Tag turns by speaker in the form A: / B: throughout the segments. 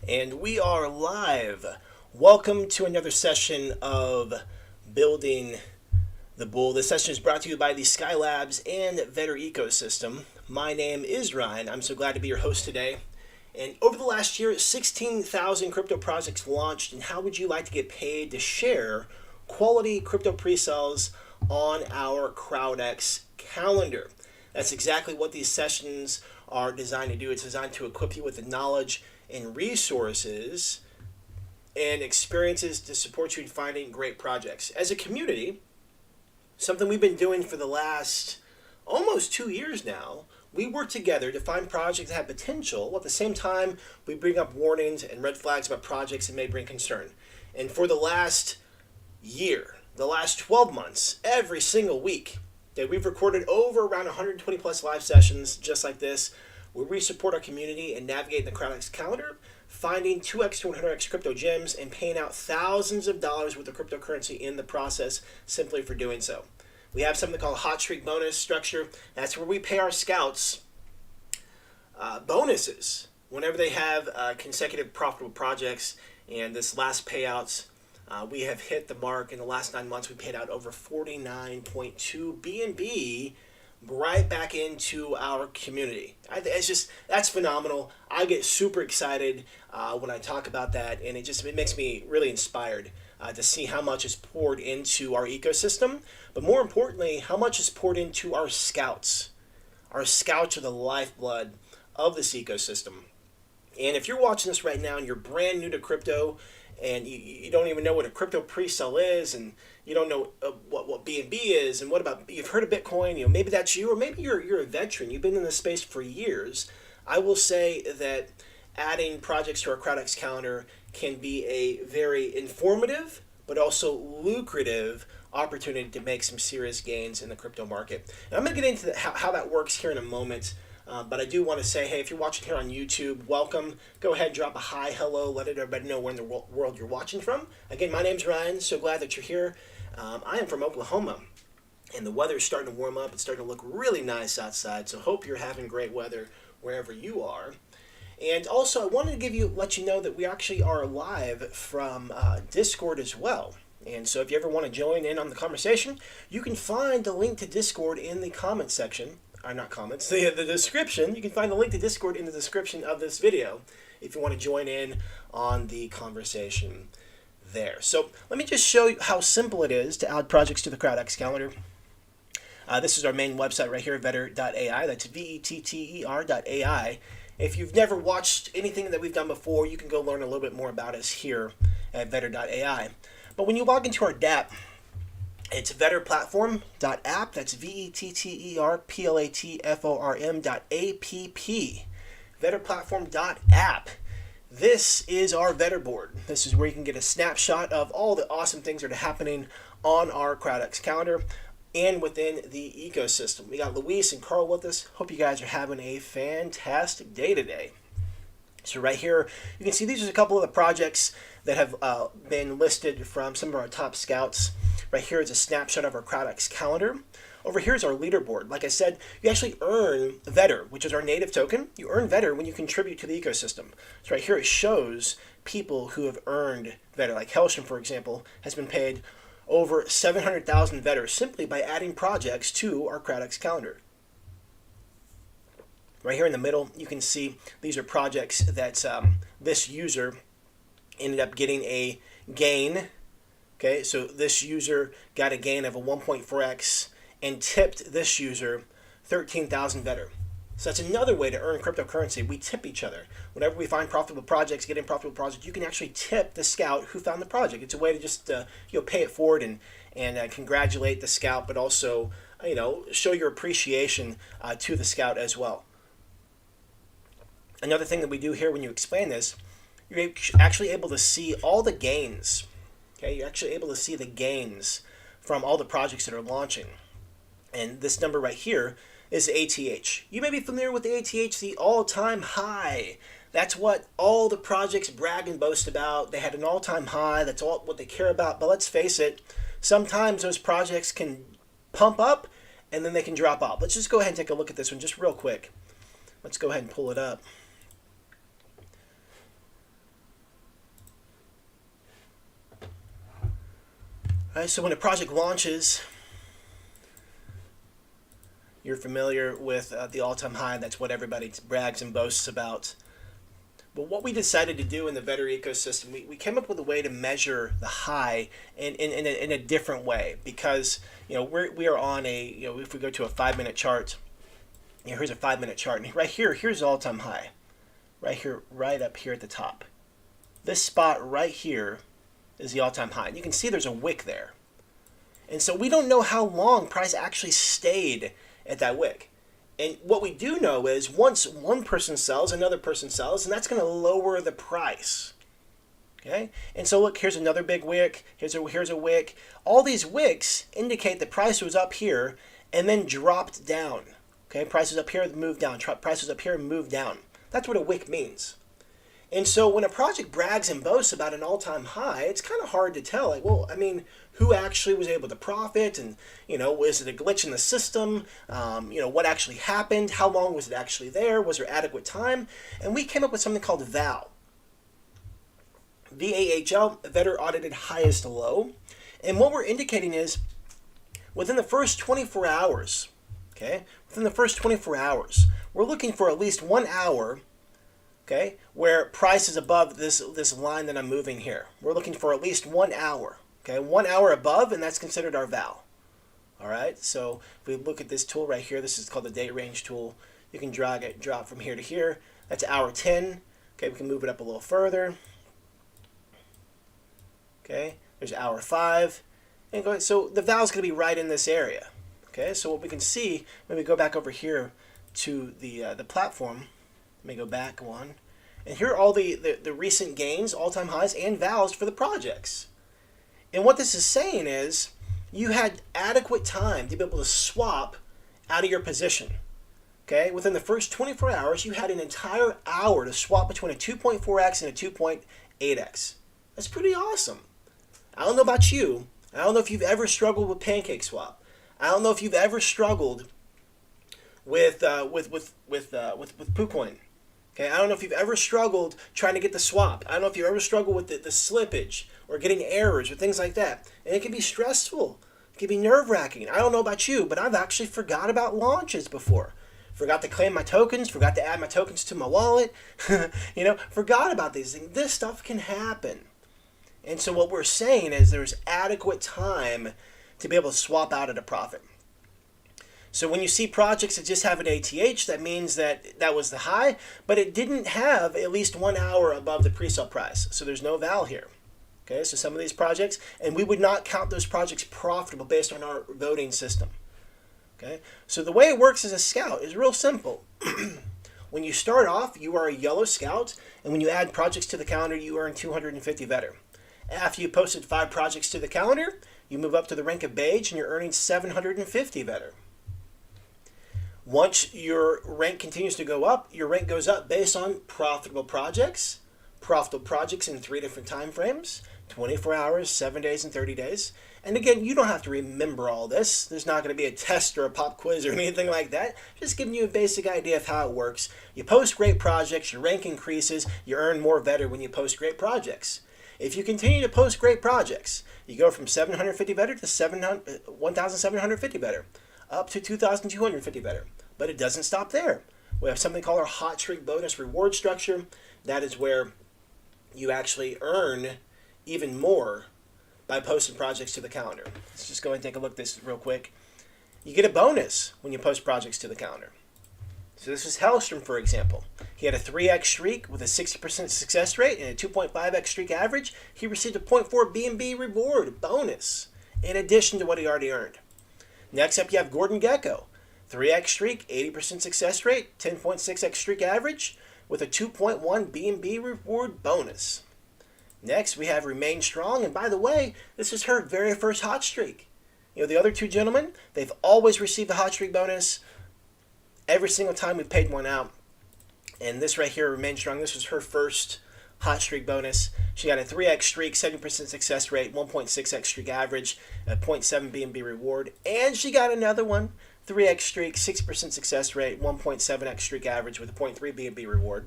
A: And we are live. Welcome to another session of Building the Bull. This session is brought to you by the Skylabs and Vetter ecosystem. My name is Ryan. I'm so glad to be your host today. And over the last year, 16,000 crypto projects launched. And how would you like to get paid to share quality crypto pre-sales on our CrowdX Calendar? That's exactly what these sessions are designed to do. It's designed to equip you with the knowledge and resources and experiences to support you in finding great projects. As a community, something we've been doing for the last almost 2 years now, we work together to find projects that have potential, while at the same time we bring up warnings and red flags about projects that may bring concern. And for the last year, the last 12 months, every single week, that we've recorded over around 120 plus live sessions just like this, where we support our community and navigate the CrowdX Calendar, finding 2x to 100x crypto gems and paying out thousands of dollars worth of cryptocurrency in the process simply for doing so. We have something called a hot streak bonus structure. That's where we pay our scouts bonuses whenever they have consecutive profitable projects. And this last payouts, we have hit the mark. In the last 9 months, we paid out over 49.2 BNB right back into our community. That's phenomenal. I get super excited when I talk about that, and it makes me really inspired to see how much is poured into our ecosystem, but more importantly, how much is poured into our scouts. Our scouts are the lifeblood of this ecosystem. And if you're watching this right now and you're brand new to crypto, and you don't even know what a crypto pre-sale is, and you don't know what BNB is, and what about, you've heard of Bitcoin, maybe that's you, or maybe you're a veteran, you've been in this space for years, I will say that adding projects to our CrowdX calendar can be a very informative, but also lucrative opportunity to make some serious gains in the crypto market. And I'm going to get into how that works here in a moment. But I do want to say, hey, if you're watching here on YouTube, welcome. Go ahead and drop a hi, hello, let everybody know where in the world you're watching from. Again, my name's Ryan. So glad that you're here. I am from Oklahoma, and the weather is starting to warm up. It's starting to look really nice outside. So hope you're having great weather wherever you are. And also, I wanted to let you know that we actually are live from Discord as well. And so if you ever want to join in on the conversation, you can find the link to Discord in the comments section. Not comments, the description. You can find the link to Discord in the description of this video if you want to join in on the conversation there. So let me just show you how simple it is to add projects to the CrowdX calendar. This is our main website right here, vetter.ai. That's vetter.ai. If you've never watched anything that we've done before, you can go learn a little bit more about us here at vetter.ai. But when you log into our DApp, it's vetterplatform.app. That's vetterplatform.app. Vetterplatform.app. This is our Vetter board. This is where you can get a snapshot of all the awesome things that are happening on our CrowdX calendar and within the ecosystem. We got Luis and Carl with us. Hope you guys are having a fantastic day today. So right here, you can see these are a couple of the projects that have been listed from some of our top scouts. Right here is a snapshot of our CrowdX calendar. Over here is our leaderboard. Like I said, you actually earn Vetter, which is our native token. You earn Vetter when you contribute to the ecosystem. So right here it shows people who have earned Vetter. Like Helsham, for example, has been paid over 700,000 Vetter simply by adding projects to our CrowdX calendar. Right here in the middle, you can see these are projects that this user ended up getting a gain. Okay, so this user got a gain of a 1.4x and tipped this user 13,000 Vetter. So that's another way to earn cryptocurrency. We tip each other. Whenever we find profitable projects, getting profitable projects, you can actually tip the scout who found the project. It's a way to just pay it forward and congratulate the scout, but also show your appreciation to the scout as well. Another thing that we do here when you explain this, you're actually able to see all the gains. Okay, you're actually able to see the gains from all the projects that are launching. And this number right here is ATH. You may be familiar with the ATH, the all-time high. That's what all the projects brag and boast about. They had an all-time high. That's all what they care about. But let's face it, sometimes those projects can pump up and then they can drop off. Let's just go ahead and take a look at this one just real quick. Let's go ahead and pull it up. All right, so when a project launches, you're familiar with the all-time high. That's what everybody brags and boasts about. But what we decided to do in the Vetter ecosystem, we came up with a way to measure the high in a different way, because we are on a, if we go to a 5-minute chart, here's a 5-minute chart, and right here, here's all-time high, right here, right up here at the top. This spot right here is the all-time high. And you can see there's a wick there. And so we don't know how long price actually stayed at that wick. And what we do know is once one person sells, another person sells, and that's going to lower the price. Okay? And so look, here's another big wick. Here's a wick. All these wicks indicate the price was up here and then dropped down. Okay? Price was up here, moved down. Price was up here and moved down. That's what a wick means. And so when a project brags and boasts about an all-time high, it's kind of hard to tell. Like, well, I mean, who actually was able to profit? And, was it a glitch in the system? What actually happened? How long was it actually there? Was there adequate time? And we came up with something called VAL. VAHL, Vetter Audited Highest Low. And what we're indicating is within the first 24 hours, okay, we're looking for at least 1 hour, okay, where price is above this line that I'm moving here. We're looking for at least 1 hour, okay, 1 hour above, and that's considered our val. All right, so if we look at this tool right here, this is called the date range tool. You can drop from here to here. That's hour 10. Okay, we can move it up a little further. Okay, there's hour 5. And so the val is going to be right in this area. Okay, so what we can see when we go back over here to the platform, let me go back one. And here are all the recent gains, all-time highs, and vals for the projects. And what this is saying is you had adequate time to be able to swap out of your position. Okay, within the first 24 hours, you had an entire hour to swap between a 2.4x and a 2.8x. That's pretty awesome. I don't know about you. I don't know if you've ever struggled with Pancake Swap. I don't know if you've ever struggled with PooCoin. Okay, I don't know if you've ever struggled trying to get the swap. I don't know if you've ever struggled with the slippage or getting errors or things like that. And it can be stressful. It can be nerve-wracking. I don't know about you, but I've actually forgot about launches before. Forgot to claim my tokens, forgot to add my tokens to my wallet, forgot about these things. This stuff can happen. And so what we're saying is there's adequate time to be able to swap out at a profit. So when you see projects that just have an ATH, that means that was the high, but it didn't have at least 1 hour above the pre-sale price. So there's no val here. Okay, so some of these projects, and we would not count those projects profitable based on our voting system. Okay, so the way it works as a scout is real simple. When you start off, you are a yellow scout, and when you add projects to the calendar, you earn 250 Vetter. After you posted 5 projects to the calendar, you move up to the rank of beige, and you're earning 750 Vetter. Once your rank continues to go up, your rank goes up based on profitable projects in 3 different time frames, 24 hours, 7 days, and 30 days. And again, you don't have to remember all this. There's not going to be a test or a pop quiz or anything like that. Just giving you a basic idea of how it works. You post great projects, your rank increases, you earn more Vetter when you post great projects. If you continue to post great projects, you go from 750 Vetter to 1,750 Vetter, up to 2,250 Vetter. But it doesn't stop there. We have something called our hot streak bonus reward structure. That is where you actually earn even more by posting projects to the calendar. Let's just go and take a look at this real quick. You get a bonus when you post projects to the calendar. So this is Hellstrom, for example. He had a 3x streak with a 60% success rate and a 2.5x streak average. He received a 0.4 BNB reward bonus in addition to what he already earned. Next up, you have Gordon Gecko. 3x streak, 80% success rate, 10.6x streak average with a 2.1 BNB reward bonus. Next, we have Remain Strong, and by the way, this is her very first hot streak. The other 2 gentlemen, they've always received a hot streak bonus every single time we've paid one out. And this right here, Remain Strong, this was her first hot streak bonus. She got a 3x streak, 70% success rate, 1.6x streak average, a 0.7 BNB reward, and she got another one. 3x streak, 6% success rate, 1.7x streak average with a 0.3 BNB reward.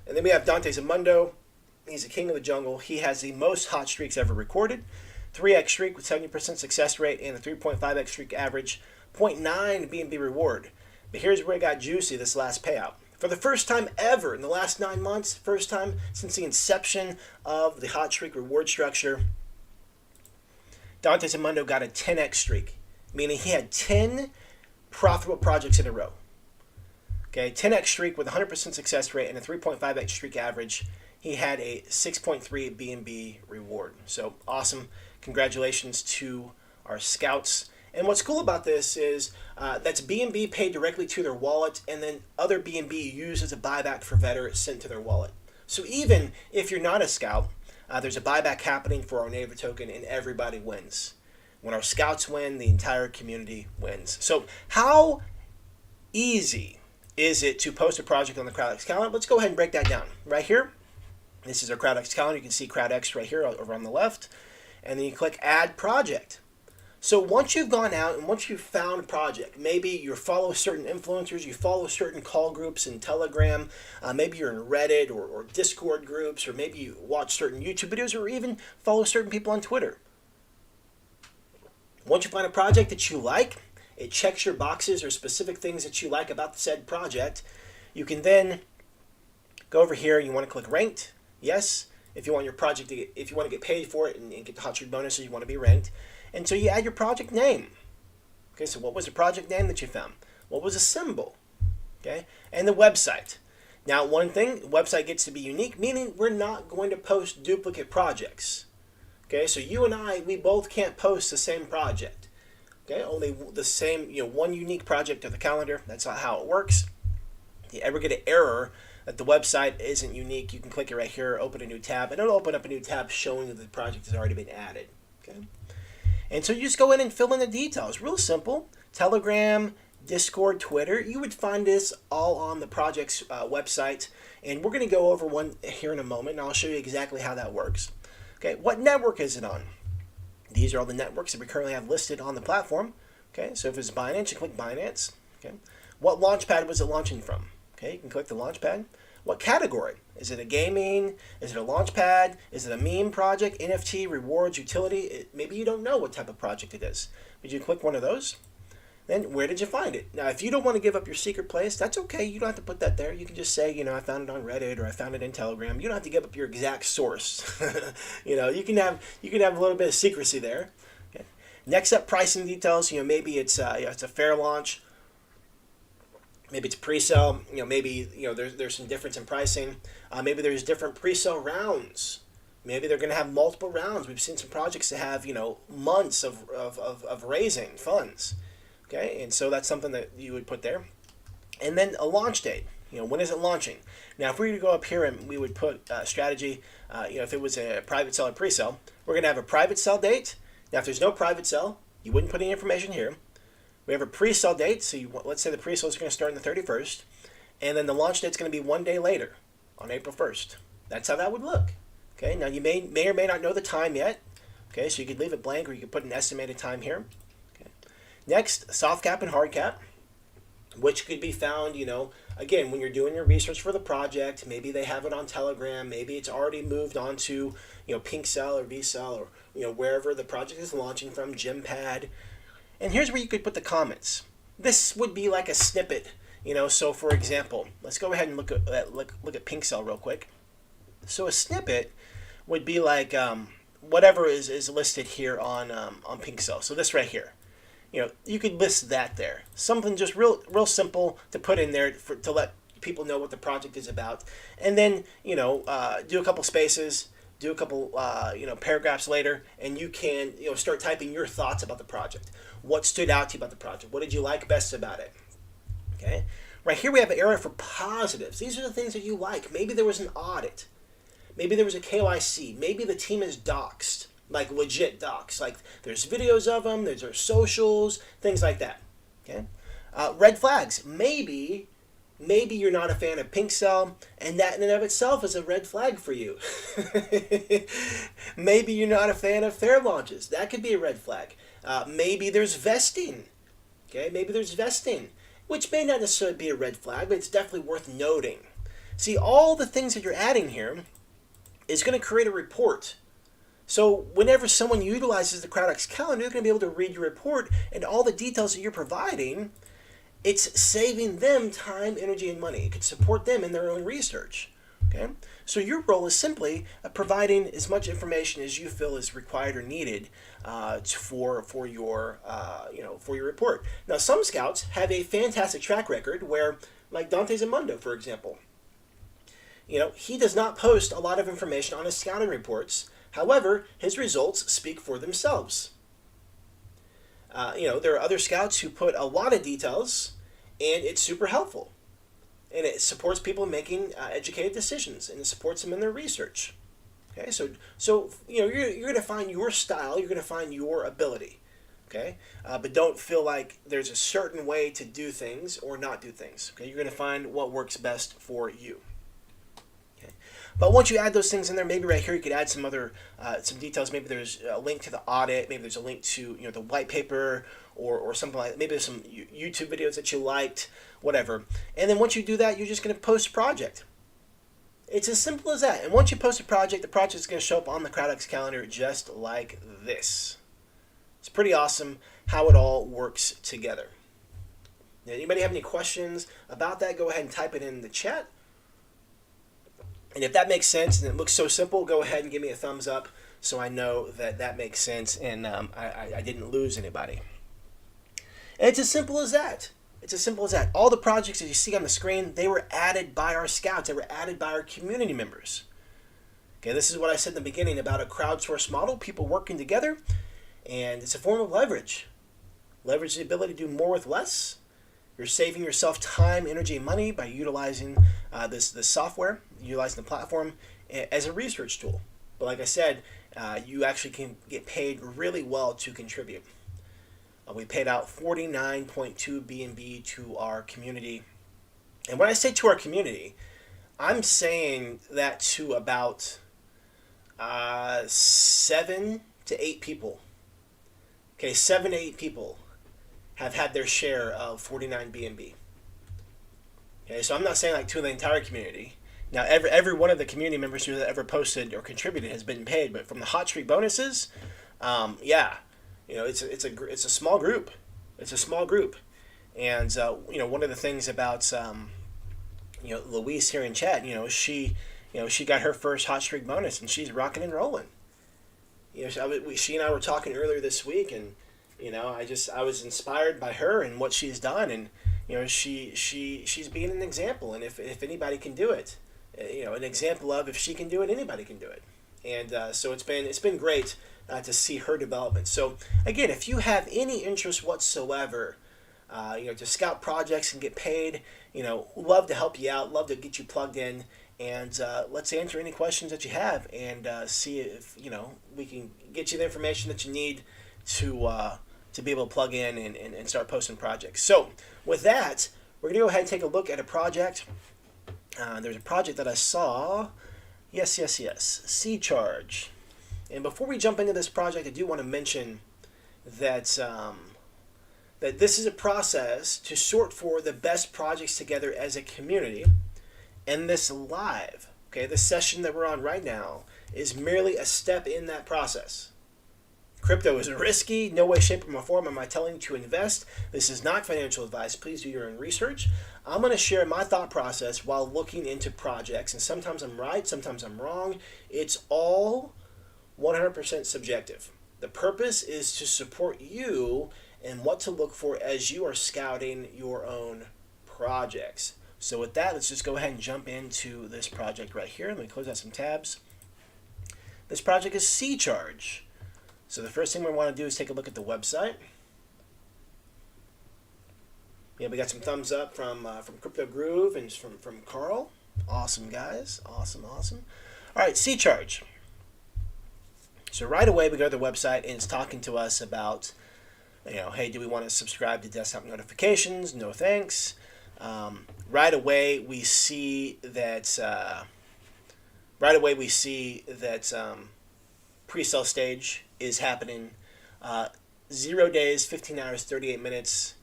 A: And then we have Dante Zamundo. He's the king of the jungle. He has the most hot streaks ever recorded. 3x streak with 70% success rate, and a 3.5x streak average, 0.9 B&B reward. But here's where it got juicy this last payout. For the first time ever in the last 9 months, first time since the inception of the hot streak reward structure, Dante Zamundo got a 10x streak, meaning he had 10 profitable projects in a row. Okay, 10x streak with 100% success rate and a 3.5x streak average. He had a 6.3 B&B reward. So awesome. Congratulations to our scouts. And what's cool about this is that's B&B paid directly to their wallet, and then other B&B used as a buyback for Vetter sent to their wallet. So even if you're not a scout, there's a buyback happening for our Naver token, and everybody wins. When our scouts win, the entire community wins. So how easy is it to post a project on the CrowdX Calendar? Let's go ahead and break that down. Right here, this is our CrowdX Calendar. You can see CrowdX right here over on the left. And then you click Add Project. So once you've gone out and once you've found a project, maybe you follow certain influencers, you follow certain call groups in Telegram, maybe you're in Reddit or Discord groups, or maybe you watch certain YouTube videos, or even follow certain people on Twitter. Once you find a project that you like, it checks your boxes or specific things that you like about the said project, you can then go over here and you want to click Ranked. Yes. If you want your project if you want to get paid for it and get the hot streak bonuses, you want to be ranked. And so you add your project name. Okay, so what was the project name that you found? What was the symbol? Okay, and the website. Now, one thing, the website gets to be unique, meaning we're not going to post duplicate projects. Okay, so you and I, we both can't post the same project. Okay, only the same, one unique project to the calendar. That's not how it works. If you ever get an error that the website isn't unique, you can click it right here, open a new tab, and it'll open up a new tab showing that the project has already been added. Okay, and so you just go in and fill in the details. Real simple. Telegram, Discord, Twitter. You would find this all on the project's website, and we're going to go over one here in a moment, and I'll show you exactly how that works. Okay, what network is it on? These are all the networks that we currently have listed on the platform. Okay, so if it's Binance, you click Binance. Okay, what launchpad was it launching from? Okay, you can click the launchpad. What category? Is it a gaming? Is it a launchpad? Is it a meme project, NFT, rewards, utility? Maybe you don't know what type of project it is, but you click one of those. Then where did you find it? Now, if you don't want to give up your secret place, that's okay. You don't have to put that there. You can just say, I found it on Reddit or I found it in Telegram. You don't have to give up your exact source. You can have a little bit of secrecy there. Okay. Next up, pricing details. Maybe it's it's a fair launch. Maybe it's pre-sale. Maybe there's some difference in pricing. Maybe there's different pre-sale rounds. Maybe they're going to have multiple rounds. We've seen some projects that have months of raising funds. Okay, and so that's something that you would put there. And then a launch date. When is it launching? Now, if we were to go up here and we would put strategy, if it was a private sale or pre-sale, we're going to have a private sale date. Now, if there's no private sale, you wouldn't put any information here. We have a pre-sale date, so let's say the pre-sale is going to start on the 31st, and then the launch date is going to be 1 day later, on April 1st. That's how that would look. Okay, now you may or may not know the time yet. Okay, so you could leave it blank, or you could put an estimated time here. Next, soft cap and hard cap, which could be found, again, when you're doing your research for the project. Maybe they have it on Telegram. Maybe it's already moved on to, PinkCell or VCell or, wherever the project is launching from, Gympad. And here's where you could put the comments. This would be like a snippet, So, for example, let's go ahead and look at PinkCell real quick. So a snippet would be like whatever is listed here on PinkCell. So this right here. You could list that there. Something just real simple to put in there to let people know what the project is about. And then, do a couple spaces, do a couple, paragraphs later, and you can, start typing your thoughts about the project. What stood out to you about the project? What did you like best about it? Okay. Right here we have an area for positives. These are the things that you like. Maybe there was an audit. Maybe there was a KYC. Maybe the team is doxed. Like legit docs, like there's videos of them, there's their socials, things like that. Okay, red flags. Maybe you're not a fan of PinkCell, and that in and of itself is a red flag for you. Maybe you're not a fan of fair launches. That could be a red flag. Maybe there's vesting. Okay, maybe there's vesting, which may not necessarily be a red flag, but it's definitely worth noting. See, all the things that you're adding here is going to create a report. So whenever someone utilizes the CrowdX Calendar, they're going to be able to read your report and all the details that you're providing. It's saving them time, energy, and money. It could support them in their own research. Okay, so your role is simply providing as much information as you feel is required or needed for your for your report. Now, some scouts have a fantastic track record where, like Dante Zamundo, for example, he does not post a lot of information on his scouting reports. However, his results speak for themselves. There are other scouts who put a lot of details, and it's super helpful. And it supports people in making educated decisions, and it supports them in their research. Okay, so you're going to find your style, you're going to find your ability. Okay, but don't feel like there's a certain way to do things or not do things. Okay, you're going to find what works best for you. Okay, but once you add those things in there, maybe right here you could add some other some details. Maybe there's a link to the audit. Maybe there's a link to the white paper or something like that. Maybe there's some YouTube videos that you liked. Whatever. And then once you do that, you're just going to post a project. It's as simple as that. And once you post a project, the project is going to show up on the CrowdX Calendar just like this. It's pretty awesome how it all works together. Now, anybody have any questions about that? Go ahead and type it in the chat. And if that makes sense and it looks so simple, go ahead and give me a thumbs up so I know that that makes sense and I didn't lose anybody. And it's as simple as that. It's as simple as that. All the projects that you see on the screen, they were added by our scouts. They were added by our community members. Okay, this is what I said in the beginning about a crowdsourced model, people working together, and it's a form of leverage. Leverage the ability to do more with less. You're saving yourself time, energy, and money by utilizing this software, utilizing the platform as a research tool. But like I said, you actually can get paid really well to contribute. We paid out 49.2 BNB to our community. And when I say to our community, I'm saying that to about 7 to 8 people. Okay, 7 to 8 people have had their share of 49 BNB. Okay, so I'm not saying like to the entire community. Now, every one of the community members who have ever posted or contributed has been paid, but from the hot streak bonuses, yeah. It's a small group. It's a small group, and one of the things about Louise here in chat, she got her first hot streak bonus, and she's rocking and rolling. She and I were talking earlier this week, and I was inspired by her and what she's done, and she's being an example, and if anybody can do it, an example of if she can do it, anybody can do it, and so it's been great. To see her development. So again, if you have any interest whatsoever, to scout projects and get paid, love to help you out, love to get you plugged in, and let's answer any questions that you have and see if we can get you the information that you need to be able to plug in and start posting projects. So with that, we're gonna go ahead and take a look at a project. There's a project that I saw. Yes. C Charge. And before we jump into this project, I do want to mention that that this is a process to sort for the best projects together as a community. And this live, this session that we're on right now, is merely a step in that process. Crypto is risky. No way, shape, or form am I telling you to invest. This is not financial advice. Please do your own research. I'm going to share my thought process while looking into projects. And sometimes I'm right, sometimes I'm wrong. It's all 100% subjective. The purpose is to support you and what to look for as you are scouting your own projects. So with that, let's just go ahead and jump into this project right here. Let me close out some tabs. This project is C Charge. So the first thing we want to do is take a look at the website. Yeah, we got some thumbs up from Crypto Groove and from Carl. Awesome, guys. Awesome. All right, C Charge. So right away, we go to the website, and it's talking to us about, hey, do we want to subscribe to desktop notifications? No, thanks. Right away, we see that. Pre-sale stage is happening. 0 days, 15 hours, 38 minutes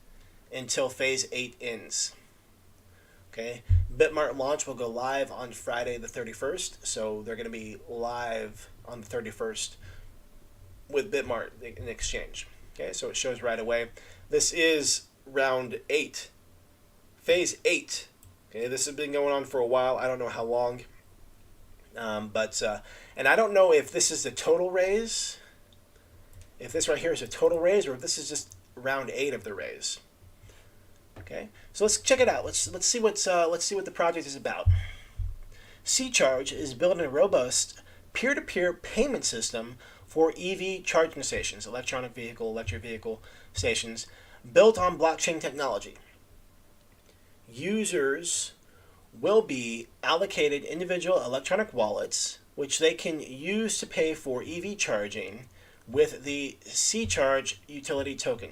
A: until phase 8 ends. Okay. Bitmart launch will go live on Friday the 31st, so they're going to be live on the 31st with Bitmart in exchange. Okay, so it shows right away. This is round 8, phase 8. Okay, this has been going on for a while. I don't know how long, and I don't know if this is the total raise, if this right here is a total raise, or if this is just round 8 of the raise. Okay, so let's check it out. Let's see what the project is about. C-Charge is building a robust peer-to-peer payment system for EV charging stations, electric vehicle stations, built on blockchain technology. Users will be allocated individual electronic wallets, which they can use to pay for EV charging with the C-Charge utility token.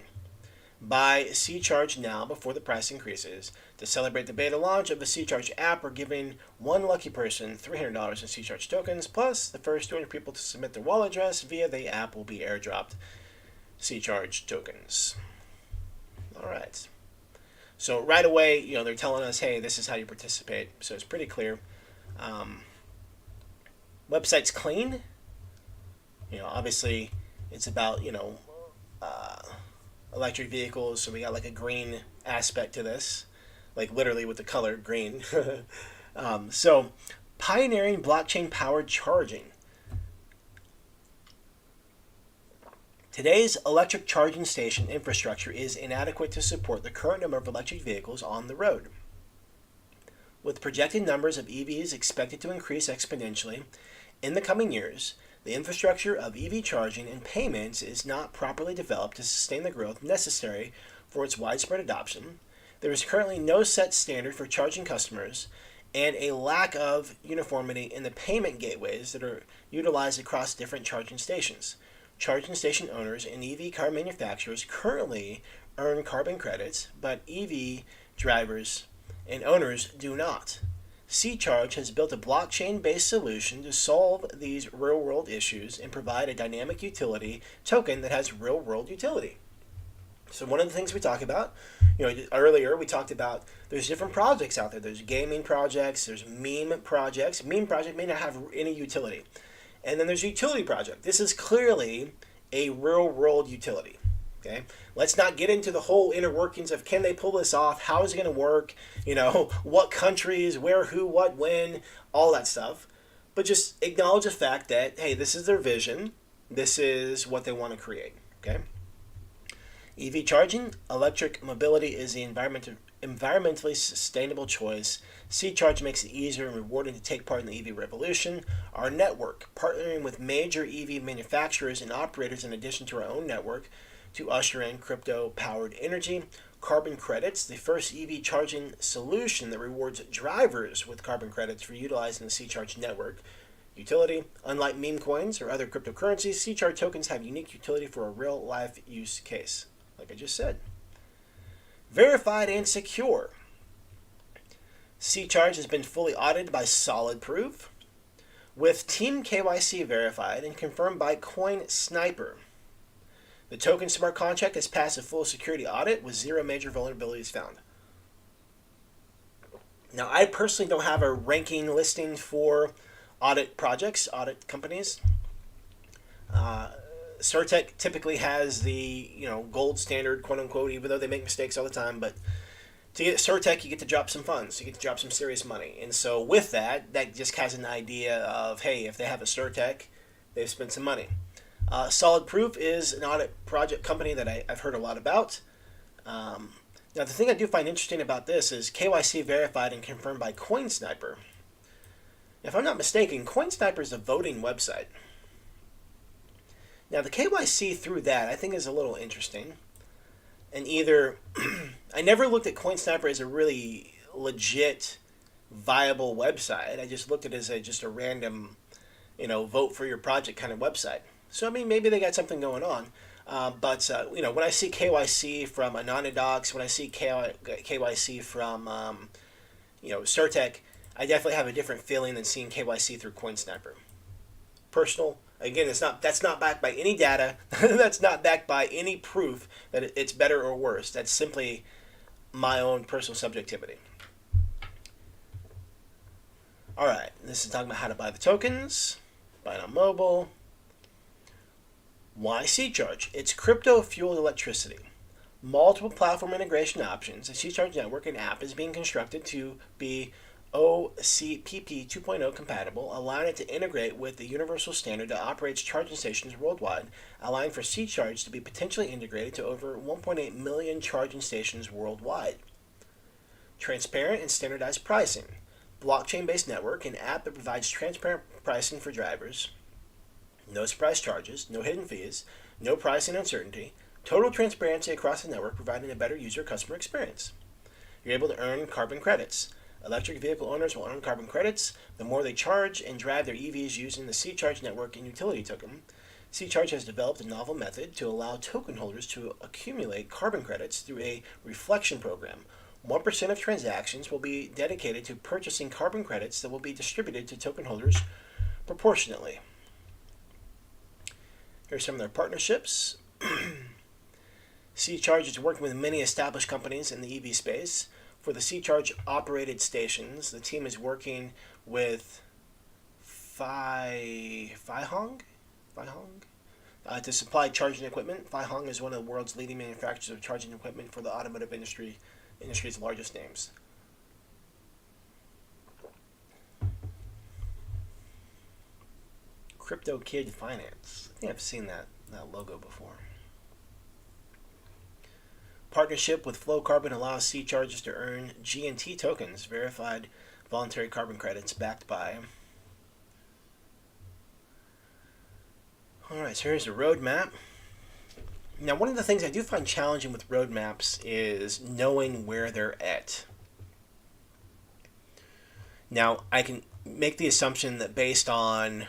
A: Buy C-Charge now before the price increases. To celebrate the beta launch of the C-Charge app, we're giving one lucky person $300 in C-Charge tokens, plus the first 200 people to submit their wallet address via the app will be airdropped C-Charge tokens. All right. So right away, they're telling us, hey, this is how you participate. So it's pretty clear. Website's clean. Obviously, it's about, electric vehicles, so we got like a green aspect to this, like literally with the color green. So pioneering blockchain powered charging. Today's electric charging station infrastructure is inadequate to support the current number of electric vehicles on the road. With projected numbers of EVs expected to increase exponentially in the coming years, the infrastructure of EV charging and payments is not properly developed to sustain the growth necessary for its widespread adoption. There is currently no set standard for charging customers and a lack of uniformity in the payment gateways that are utilized across different charging stations. Charging station owners and EV car manufacturers currently earn carbon credits, but EV drivers and owners do not. C-Charge has built a blockchain-based solution to solve these real-world issues and provide a dynamic utility token that has real-world utility. So one of the things we talk about, earlier we talked about there's different projects out there. There's gaming projects, there's meme projects. Meme project may not have any utility. And then there's a utility project. This is clearly a real-world utility. Okay, let's not get into the whole inner workings of can they pull this off, how is it going to work, what countries, where, who, what, when, all that stuff. But just acknowledge the fact that, hey, this is their vision. This is what they want to create. Okay. EV charging, electric mobility is the environmentally sustainable choice. C-Charge makes it easier and rewarding to take part in the EV revolution. Our network, partnering with major EV manufacturers and operators in addition to our own network, to usher in crypto-powered energy, carbon credits, the first EV charging solution that rewards drivers with carbon credits for utilizing the C-Charge network. Utility, unlike meme coins or other cryptocurrencies, C-Charge tokens have unique utility for a real-life use case, like I just said. Verified and secure. C-Charge has been fully audited by Solid Proof, with Team KYC verified and confirmed by Coin Sniper. The token smart contract has passed a full security audit with 0 major vulnerabilities found. Now, I personally don't have a ranking listing for audit projects, audit companies. Certec typically has the gold standard, quote unquote, even though they make mistakes all the time. But to get Certec, you get to drop some funds, you get to drop some serious money, and so with that just has an idea of, hey, if they have a Certec, they've spent some money. Solid Proof is an audit project company that I've heard a lot about. Now, the thing I do find interesting about this is KYC verified and confirmed by Coin Sniper. If I'm not mistaken, Coin Sniper is a voting website. Now, the KYC through that I think is a little interesting. And I never looked at Coin Sniper as a really legit, viable website. I just looked at it as just a random, vote for your project kind of website. So, maybe they got something going on. But when I see KYC from Anondox, when I see KYC from, Certec, I definitely have a different feeling than seeing KYC through CoinSniper. Personal, again, that's not backed by any data. That's not backed by any proof that it's better or worse. That's simply my own personal subjectivity. All right, this is talking about how to buy the tokens, buy it on mobile. Why C-Charge? It's crypto-fueled electricity. Multiple platform integration options. The C-Charge network and app is being constructed to be OCPP 2.0 compatible, allowing it to integrate with the universal standard that operates charging stations worldwide, allowing for C-Charge to be potentially integrated to over 1.8 million charging stations worldwide. Transparent and standardized pricing. Blockchain-based network and app that provides transparent pricing for drivers. No surprise charges, no hidden fees, no pricing uncertainty, total transparency across the network, providing a better user-customer experience. You're able to earn carbon credits. Electric vehicle owners will earn carbon credits the more they charge and drive their EVs using the C-Charge network and utility token. C-Charge has developed a novel method to allow token holders to accumulate carbon credits through a reflection program. 1% of transactions will be dedicated to purchasing carbon credits that will be distributed to token holders proportionately. Here's some of their partnerships. C-Charge is working with many established companies in the EV space. For the C-Charge operated stations, the team is working with Faihong to supply charging equipment. Faihong is one of the world's leading manufacturers of charging equipment for the automotive industry's largest names. Crypto Kid Finance. I think I've seen that logo before. Partnership with Flow Carbon allows C-Charges to earn G&T tokens, verified voluntary carbon credits backed by. Alright, so here's a roadmap. Now, one of the things I do find challenging with roadmaps is knowing where they're at. Now, I can make the assumption that based on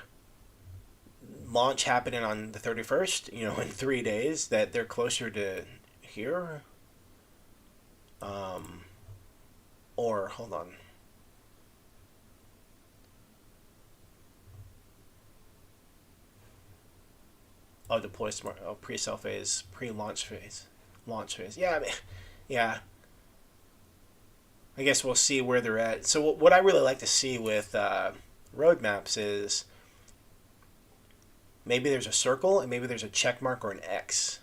A: launch happening on the 31st, in 3 days, that they're closer to here. Or, hold on. Oh, deploy smart. Oh, pre-sale phase, pre-launch phase, launch phase. Yeah, yeah. I guess we'll see where they're at. So what I really like to see with roadmaps is maybe there's a circle and maybe there's a check mark or an X.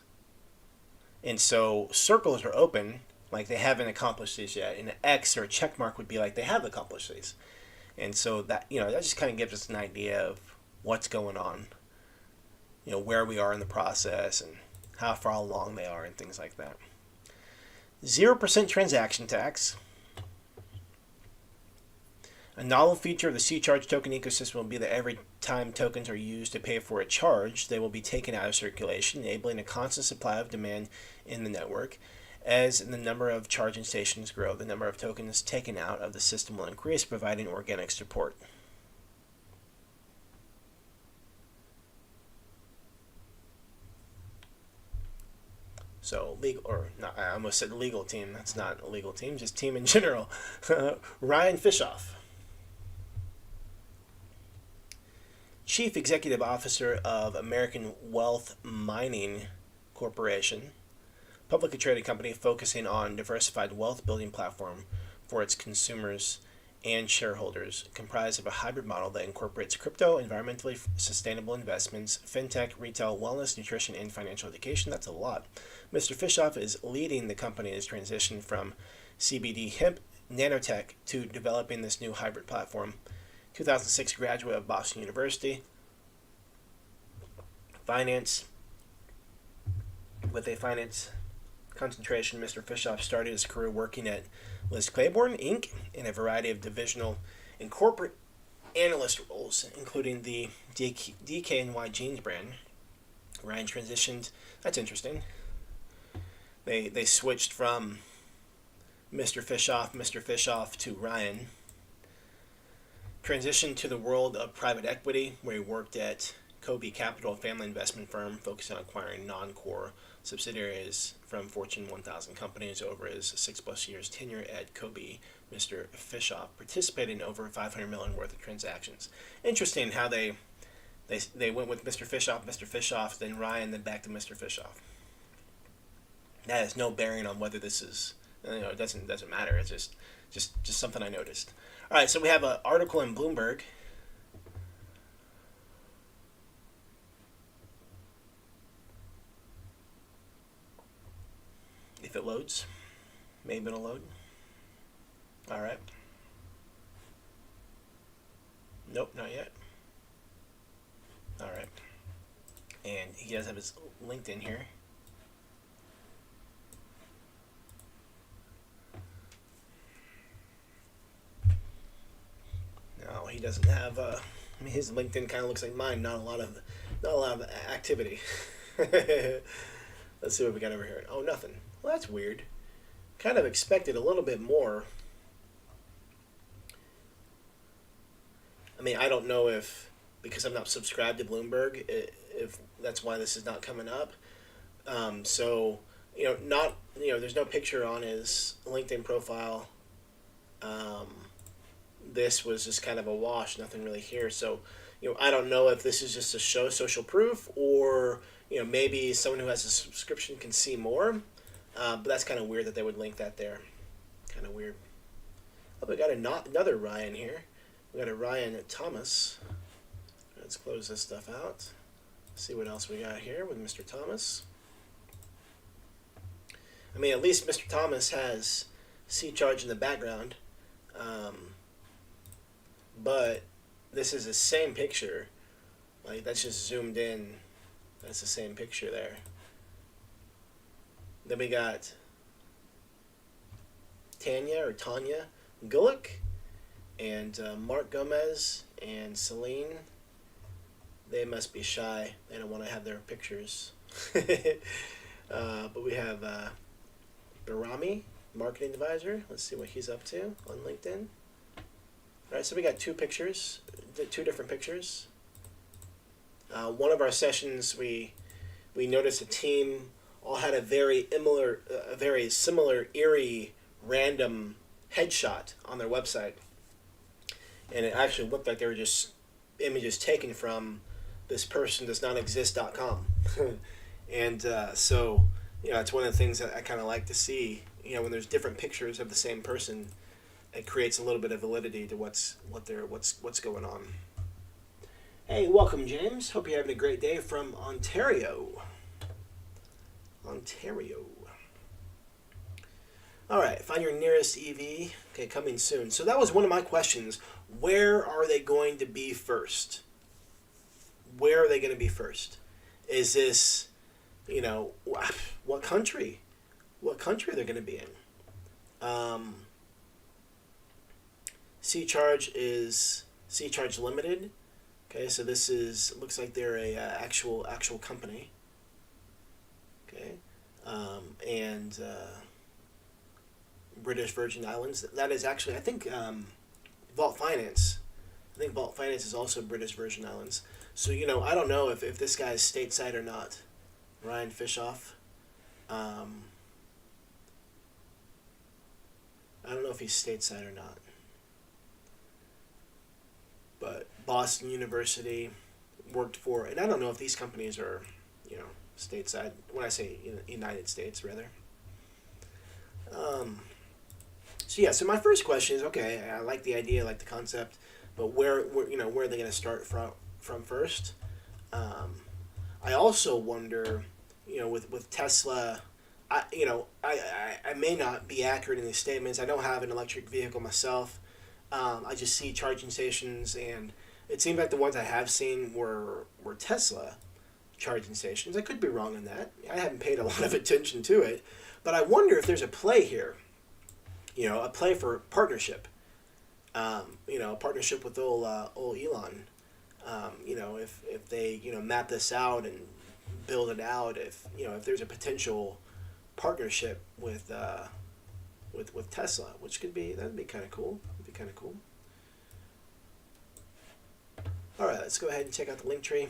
A: And so circles are open, like they haven't accomplished these yet, and an X or a check mark would be like they have accomplished these. And so that that just kind of gives us an idea of what's going on, where we are in the process and how far along they are and things like that. 0% transaction tax. A novel feature of the C-Charge token ecosystem will be that every time tokens are used to pay for a charge, they will be taken out of circulation, enabling a constant supply of demand in the network. As the number of charging stations grow, the number of tokens taken out of the system will increase, providing organic support. So legal, or not, I almost said legal team. That's not a legal team, just team in general. Ryan Fishoff, Chief Executive Officer of American Wealth Mining Corporation, publicly traded company focusing on diversified wealth building platform for its consumers and shareholders, comprised of a hybrid model that incorporates crypto, environmentally sustainable investments, fintech, retail, wellness, nutrition, and financial education. That's a lot. Mr. Fishoff is leading the company's transition from CBD hemp nanotech to developing this new hybrid platform. 2006 graduate of Boston University. Finance. With a finance concentration, Mr. Fishoff started his career working at Liz Claiborne, Inc. in a variety of divisional and corporate analyst roles, including the DKNY jeans brand. Ryan transitioned. That's interesting. They switched from Mr. Fishoff to Ryan. Transitioned to the world of private equity, where he worked at Kobe Capital, a family investment firm focused on acquiring non-core subsidiaries from Fortune 1000 companies. Over his 6+ years tenure at Kobe, Mr. Fishoff participated in over $500 million worth of transactions. Interesting how they went with Mr. Fishoff, then Ryan, then back to Mr. Fishoff. That has no bearing on whether this is, it doesn't matter. It's just something I noticed. All right, so we have an article in Bloomberg. If it loads, maybe it'll load. All right. Nope, not yet. All right. And he does have his LinkedIn here. No, he doesn't have. His LinkedIn kind of looks like mine. Not a lot of activity. Let's see what we got over here. Oh, nothing. Well, that's weird. Kind of expected a little bit more. I mean, I don't know if because I'm not subscribed to Bloomberg, if that's why this is not coming up. So there's no picture on his LinkedIn profile. This was just kind of a wash, nothing really here. So, I don't know if this is just to show social proof or, maybe someone who has a subscription can see more. But that's kind of weird that they would link that there. Kind of weird. Oh, we got another Ryan here. We got a Ryan Thomas. Let's close this stuff out. See what else we got here with Mr. Thomas. I mean, at least Mr. Thomas has C-Charge in the background. But this is the same picture. Like, that's just zoomed in. That's the same picture there. Then we got Tanya Gulick and Mark Gomez and Celine. They must be shy. They don't want to have their pictures. But we have Barami, marketing advisor. Let's see what he's up to on LinkedIn. All right, so we got two different pictures. One of our sessions, we noticed a team all had a very similar, eerie, random headshot on their website, and it actually looked like they were just images taken from this person does not exist.com. And so it's one of the things that I kind of like to see. When there's different pictures of the same person, it creates a little bit of validity to what's going on. Hey, welcome, James. Hope you're having a great day from Ontario. All right, find your nearest EV. Okay, coming soon. So that was one of my questions. Where are they going to be first? Where are they going to be first? Is this, what country? What country they're going to be in? C-Charge is C-Charge Limited. Okay, so this looks like they're a actual company. Okay, and British Virgin Islands. That is actually, I think, Vault Finance. I think Vault Finance is also British Virgin Islands. So I don't know if this guy is stateside or not. Ryan Fishoff. I don't know if he's stateside or not. But Boston University worked for, and I don't know if these companies are, stateside. When I say United States, rather. So my first question is, okay, I like the idea, I like the concept, but where are they going to start from first? I also wonder, with Tesla, I may not be accurate in these statements. I don't have an electric vehicle myself. I just see charging stations, and it seems like the ones I have seen were Tesla charging stations. I could be wrong on that. I haven't paid a lot of attention to it, but I wonder if there's a play here. A play for partnership. A partnership with old Elon. If they map this out and build it out, if there's a potential partnership with Tesla, which that'd be kind of cool. All right, let's go ahead and check out the link tree.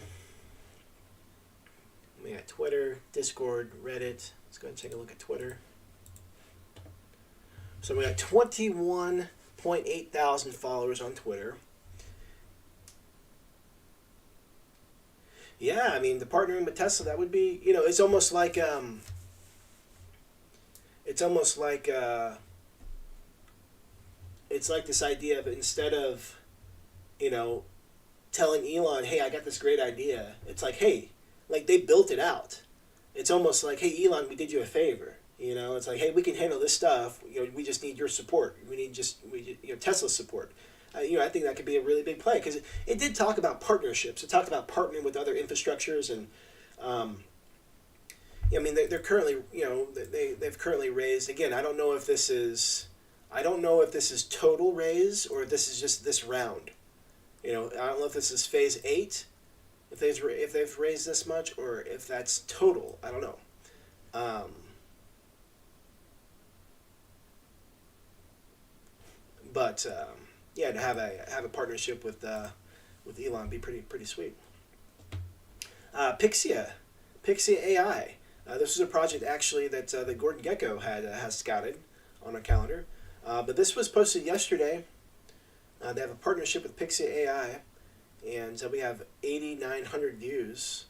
A: We got Twitter, Discord, Reddit. Let's go ahead and take a look at Twitter. So we got 21.8 thousand followers on Twitter. Yeah, I mean, the partnering with Tesla, that would be, it's almost like it's like this idea of, instead of, you know, telling Elon, hey, I got this great idea, it's like, hey, like they built it out. It's almost like, hey, Elon, we did you a favor. You know, it's like, hey, we can handle this stuff. You know, we just need your support. We need Tesla's support. I think that could be a really big play, because it did talk about partnerships. It talked about partnering with other infrastructures, and I mean, they're currently, they've currently raised, again, I don't know if this is total raise or if this is just this round. I don't know if this is phase 8, if they've raised this much, or if that's total. I don't know. But yeah, to have a partnership with Elon be pretty sweet. Pixia AI. This is a project actually that Gordon Gecko has scouted on our calendar, but this was posted yesterday. They have a partnership with Pixia AI, and we have 8,900 views.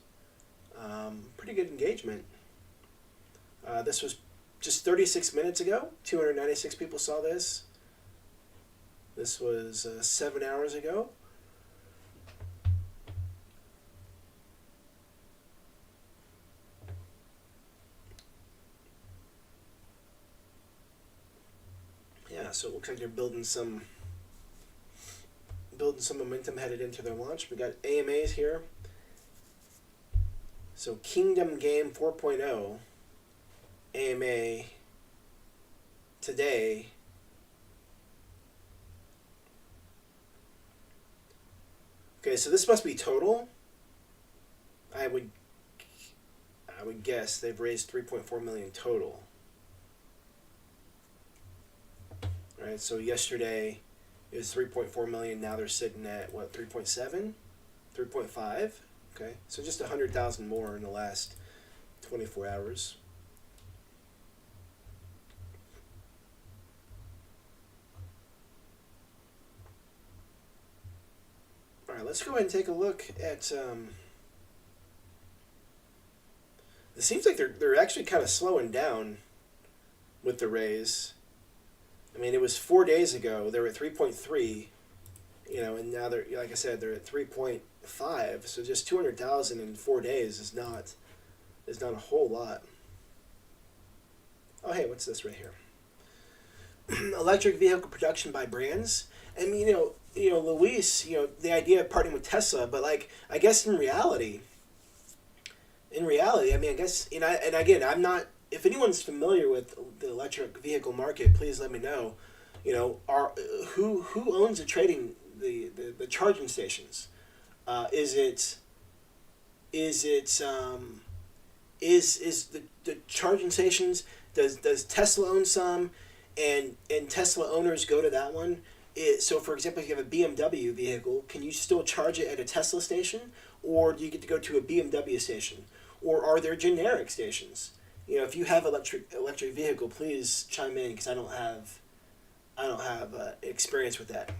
A: Pretty good engagement. This was just 36 minutes ago. 296 people saw this. This was 7 hours ago. Yeah, so it looks like they're building some momentum headed into their launch. We got AMAs here. So Kingdom Game 4.0 AMA today. Okay, so this must be total. I would guess they've raised 3.4 million total. All right, so yesterday it was 3.4 million. Now they're sitting at what, 3.7, 3.5. Okay, so just 100,000 more in the last 24 hours. All right, let's go ahead and take a look at. It seems like they're actually kind of slowing down with the raise. I mean, it was 4 days ago they were at 3.3, and now they're, like I said, they're at 3.5. So just 200,000 in 4 days is not a whole lot. Oh, hey, what's this right here? Electric vehicle production by brands. I mean, Luis, the idea of partnering with Tesla, but like, I guess in reality, I mean, I guess, and again, I'm not, if anyone's familiar with the electric vehicle market, please let me know. Who owns the charging stations? Is the charging stations, does Tesla own some, and Tesla owners go to that one? So for example, if you have a BMW vehicle, can you still charge it at a Tesla station, or do you get to go to a BMW station, or are there generic stations? If you have electric vehicle, please chime in, because I don't have experience with that.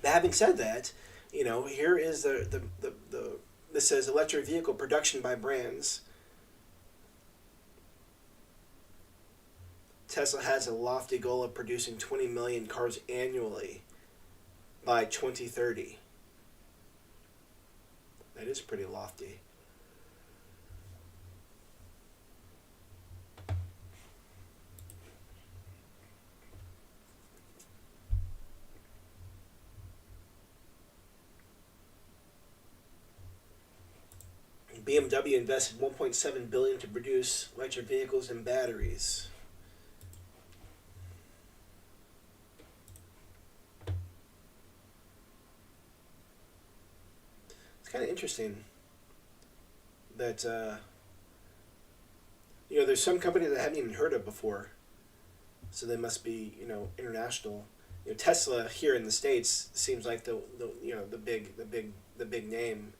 A: But having said that, here is the this says electric vehicle production by brands. Tesla has a lofty goal of producing 20 million cars annually by 2030. That is pretty lofty. BMW invested $1.7 billion to produce electric vehicles and batteries. It's kind of interesting that there's some companies that I haven't even heard of before, so they must be international. Tesla here in the States seems like the big name.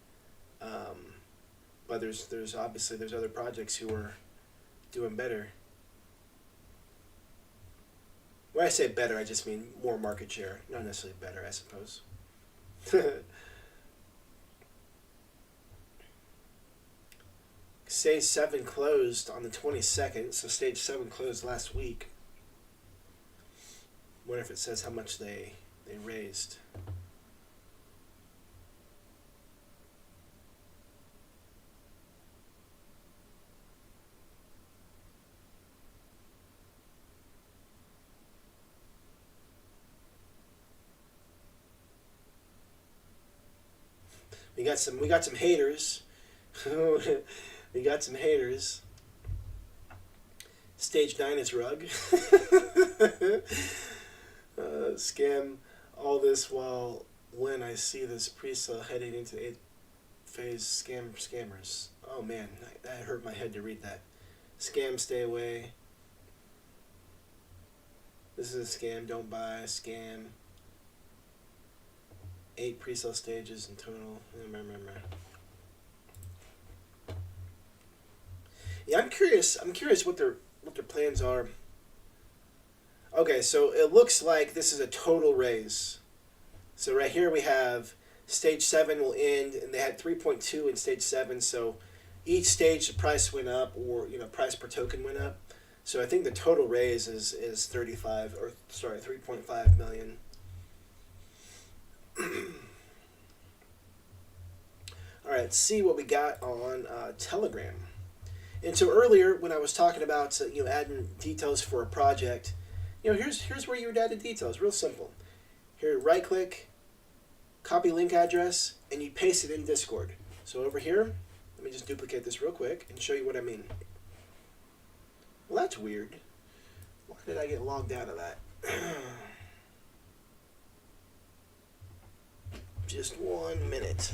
A: But there's obviously other projects who are doing better. When I say better, I just mean more market share, not necessarily better, I suppose. Stage 7 closed on the 22nd, so Stage 7 closed last week. wonder if it says how much they raised. We got some haters. We got some haters. Stage 9 is rug. Scam all this while when I see this pre-sale heading into 8th phase scammers. Oh man, that hurt my head to read that. Scam, stay away. This is a scam, don't buy, scam. 8 pre-sale stages in total. Yeah, I'm curious what their plans are. Okay, so it looks like this is a total raise. So right here we have stage 7 will end, and they had 3.2 in stage 7. So each stage the price went up, or price per token went up. So I think the total raise is 3.5 million. All right, let's see what we got on Telegram. And so earlier when I was talking about adding details for a project, here's where you would add the details. Real simple. Here, right click, copy link address, and you paste it in Discord. So over here, let me just duplicate this real quick and show you what I mean. Well, that's weird. Why did I get logged out of that? Just 1 minute.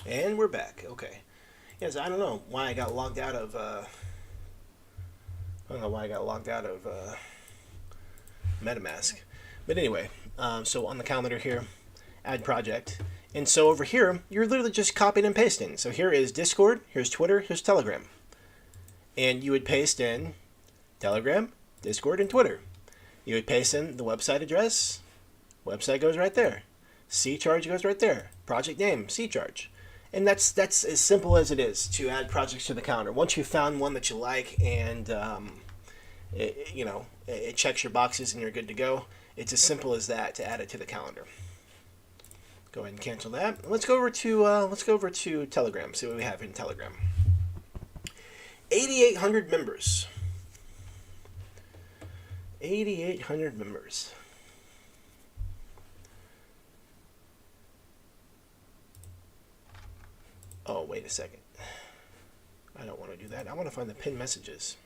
A: And we're back. Okay. Yes, I don't know why I got logged out of. MetaMask, but anyway. So on the calendar here, add project, and so over here you're literally just copying and pasting. So here is Discord, here's Twitter, here's Telegram, and you would paste in Telegram, Discord, and Twitter. You would paste in the website address. Website goes right there. C-charge goes right there. Project name, C-charge. And that's as simple as it is to add projects to the calendar. Once you've found one that you like and it checks your boxes and you're good to go, it's as simple as that to add it to the calendar. Go ahead and cancel that. Let's go over to Telegram. See what we have in Telegram. 8,800 members. 8,800 members. Oh, wait a second. I don't want to do that. I want to find the pinned messages.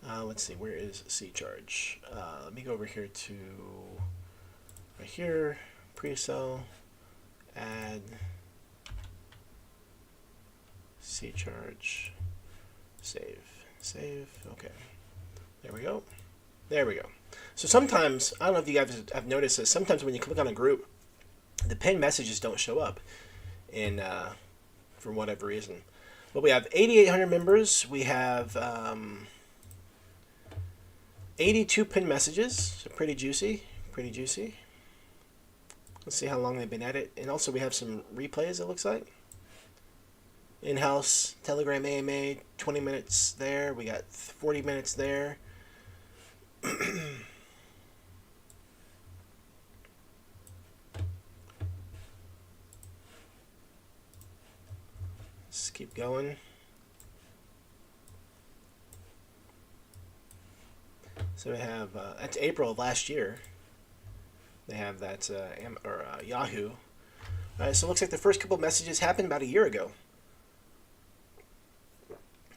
A: Let's see. Where is C-charge? Let me go over here to right here. Pre-sale. Add. C-charge. Save. Save. Okay. There we go. There we go. So sometimes, I don't know if you guys have noticed this, sometimes when you click on a group, the pinned messages don't show up in for whatever reason. But we have 8,800 members. We have 82 pinned messages. So pretty juicy. Pretty juicy. Let's see how long they've been at it. And also we have some replays, it looks like. In-house Telegram AMA, 20 minutes there. We got 40 minutes there. Let's keep going. So we have, that's April of last year. They have that, Yahoo. So it looks like the first couple messages happened about a year ago.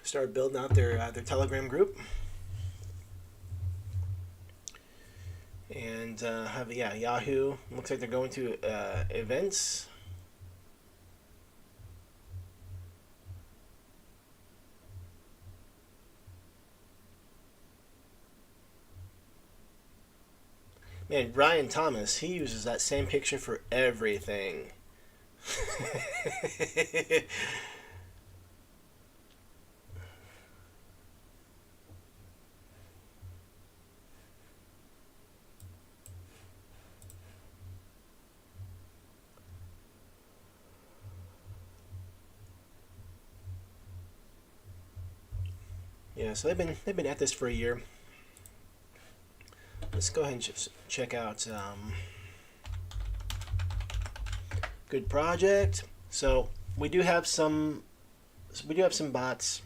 A: Started building out their Telegram group. And Yahoo. Looks like they're going to events. Man, Ryan Thomas, he uses that same picture for everything. Yeah, so they've been at this for a year. Let's go ahead and just check out good project. So we do have some bots.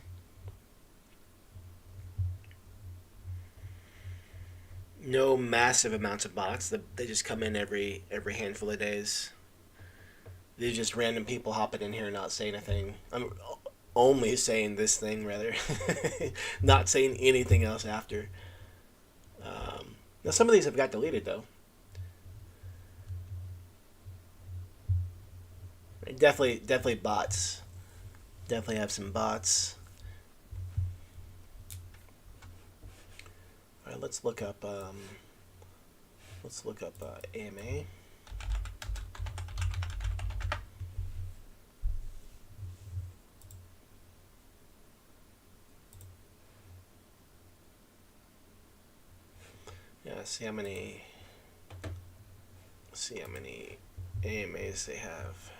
A: No massive amounts of bots. They just come in every handful of days. They're just random people hopping in here and not saying anything. I'm only saying this thing rather, not saying anything else after. Now some of these have got deleted though. Definitely bots. Definitely have some bots. All right, let's look up AMA. Yeah, see how many AMAs they have.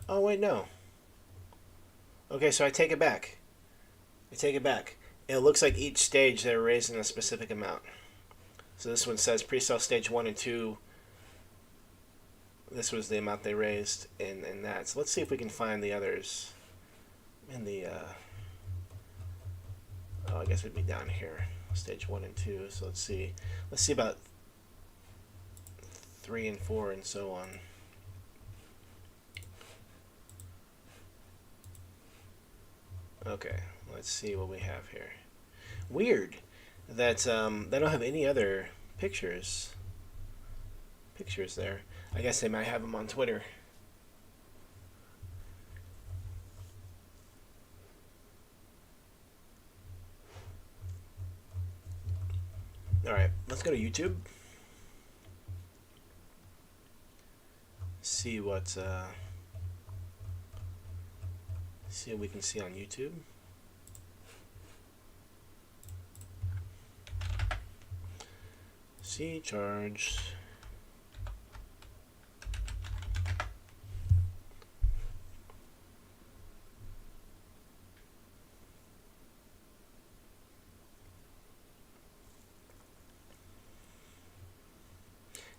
A: Oh wait, no. Okay, so I take it back. It looks like each stage they're raising a specific amount. So this one says pre-sale stage 1 and 2. This was the amount they raised in that. So let's see if we can find the others in the oh, I guess it'd be down here. Stage 1 and 2. So let's see about 3 and 4 and so on. Okay, let's see what we have here. Weird that they don't have any other pictures there. I guess they might have them on Twitter. All right, let's go to YouTube. See what we can see on YouTube. C charge.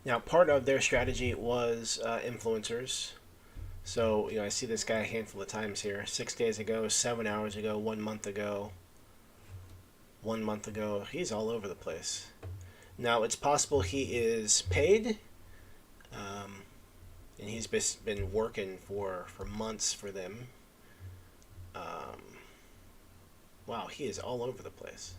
A: Now, part of their strategy was influencers. So, I see this guy a handful of times here. 6 days ago, 7 hours ago, 1 month ago. 1 month ago. He's all over the place. Now, it's possible he is paid. And he's been working for months for them. Wow, he is all over the place.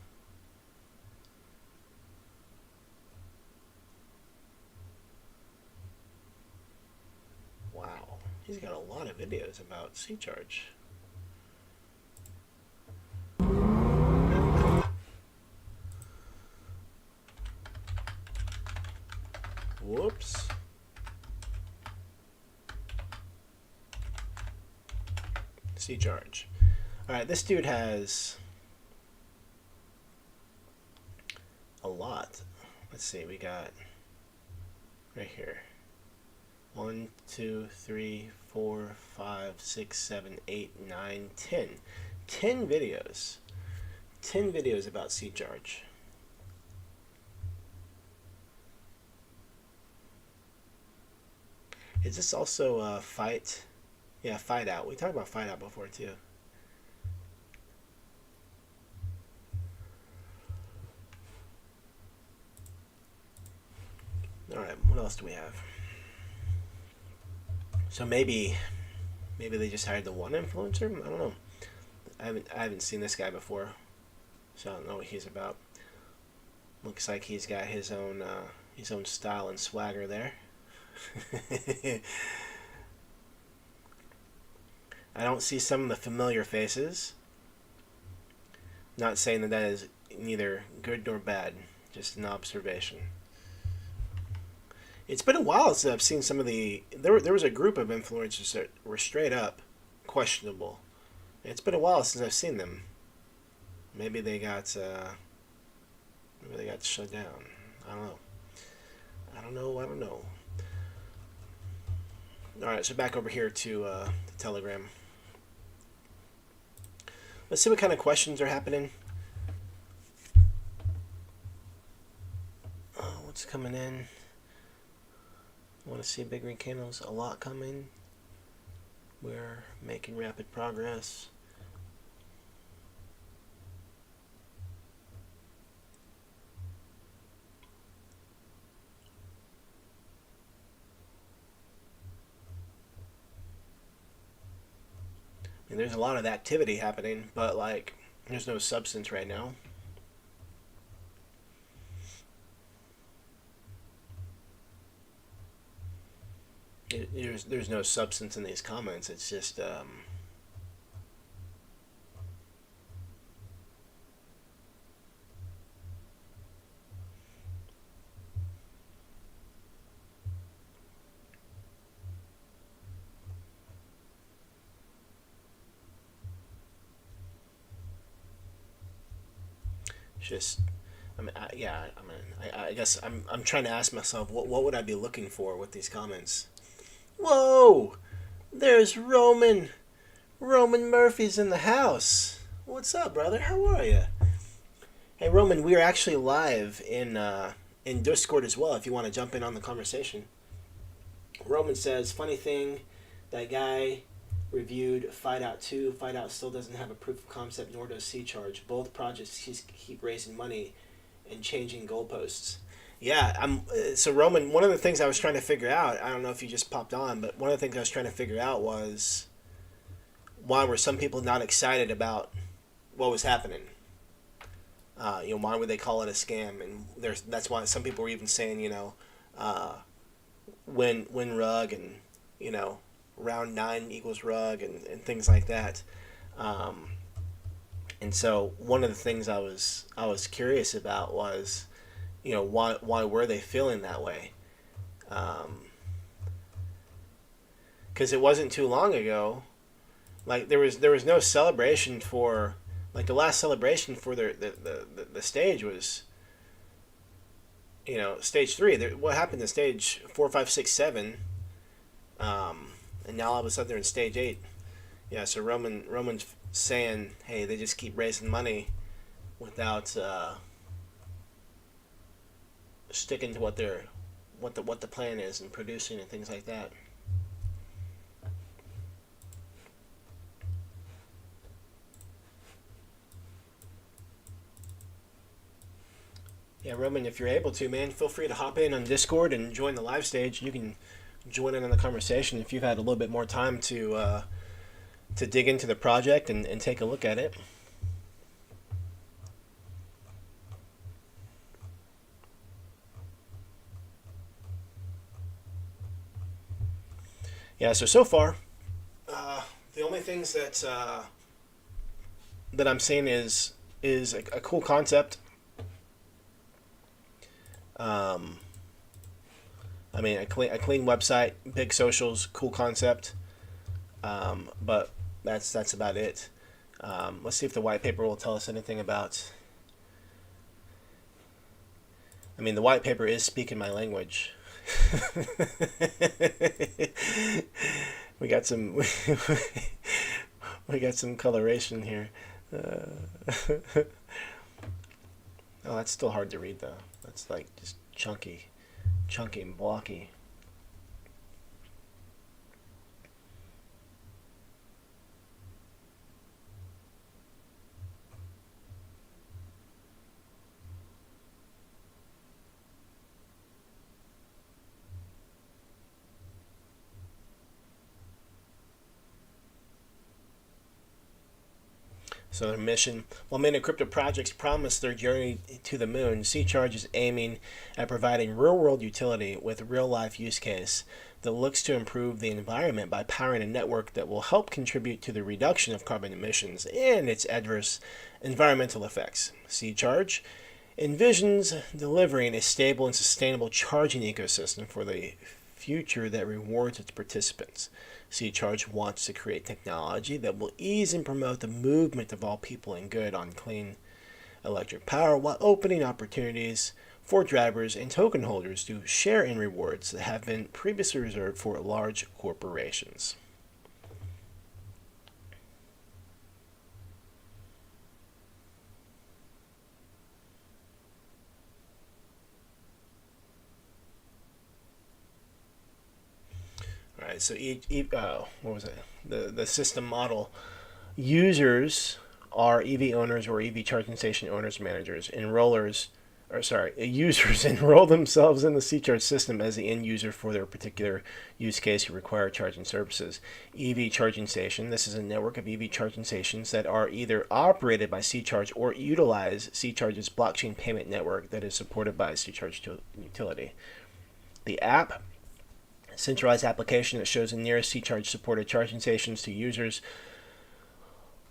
A: Wow, he's got a lot of videos about C-Charge. Whoops. C-Charge. Alright, this dude has a lot. Let's see, we got right here 1, 2, 3, 4, 5, 6, 7, 8, 9, 10. 10 videos. 10 videos about C-Charge. Is this also Fight? Yeah, Fight Out. We talked about Fight Out before too. Alright, what else do we have? So maybe they just hired the one influencer? I don't know. I haven't seen this guy before, so I don't know what he's about. Looks like he's got his own style and swagger there. I don't see some of the familiar faces. Not saying that is neither good nor bad, just an observation. It's been a while since I've seen some of the... There was a group of influencers that were straight up questionable. It's been a while since I've seen them. Maybe they got shut down. I don't know. All right, so back over here to Telegram. Let's see what kind of questions are happening. What's coming in? I want to see big green candles. A lot coming. We're making rapid progress. I mean, there's a lot of activity happening, but like, there's no substance right now. There's no substance in these comments. It's just just. I mean, I guess I'm trying to ask myself what would I be looking for with these comments. Whoa, there's Roman Murphy's in the house. What's up, brother? How are you? Hey, Roman, we are actually live in Discord as well. If you want to jump in on the conversation. Roman says, funny thing, that guy reviewed Fight Out 2. Fight Out still doesn't have a proof of concept, nor does C Charge. Both projects keep raising money and changing goalposts. Yeah, so Roman, one of the things I was trying to figure out, I don't know if you just popped on, but one of the things I was trying to figure out was why were some people not excited about what was happening? Why would they call it a scam? And that's why some people were even saying, win rug, and round 9 equals rug, and things like that. And so one of the things I was curious about was, why were they feeling that way? Because it wasn't too long ago, like there was no celebration for, like, the last celebration for the stage was, stage 3. What happened to stage 4, 5, 6, 7? And now all of a sudden they're in stage 8. Yeah, so Roman's saying, hey, they just keep raising money without sticking to what the plan is and producing and things like that. Yeah, Roman, if you're able to, man, feel free to hop in on Discord and join the live stage. You can join in on the conversation if you've had a little bit more time to dig into the project and take a look at it. Yeah, so far, the only things that I'm seeing is a cool concept. I mean, a clean website, big socials, cool concept. But that's about it. Let's see if the white paper will tell us anything about. I mean, the white paper is speaking my language. we got some coloration here. Oh, that's still hard to read though. That's like just chunky and blocky. So their mission, while many crypto projects promise their journey to the moon, C-Charge is aiming at providing real-world utility with a real-life use case that looks to improve the environment by powering a network that will help contribute to the reduction of carbon emissions and its adverse environmental effects. C-Charge envisions delivering a stable and sustainable charging ecosystem for the future that rewards its participants. C-Charge wants to create technology that will ease and promote the movement of all people and good on clean electric power while opening opportunities for drivers and token holders to share in rewards that have been previously reserved for large corporations. All right, so what was it? The system model. Users are EV owners or EV charging station owners, managers, enrollers, or sorry, users enroll themselves in the C-Charge system as the end user for their particular use case who require charging services. EV charging station. This is a network of EV charging stations that are either operated by C-Charge or utilize C-Charge's blockchain payment network that is supported by a C-Charge utility. The app, centralized application that shows the nearest C-Charge supported charging stations to users,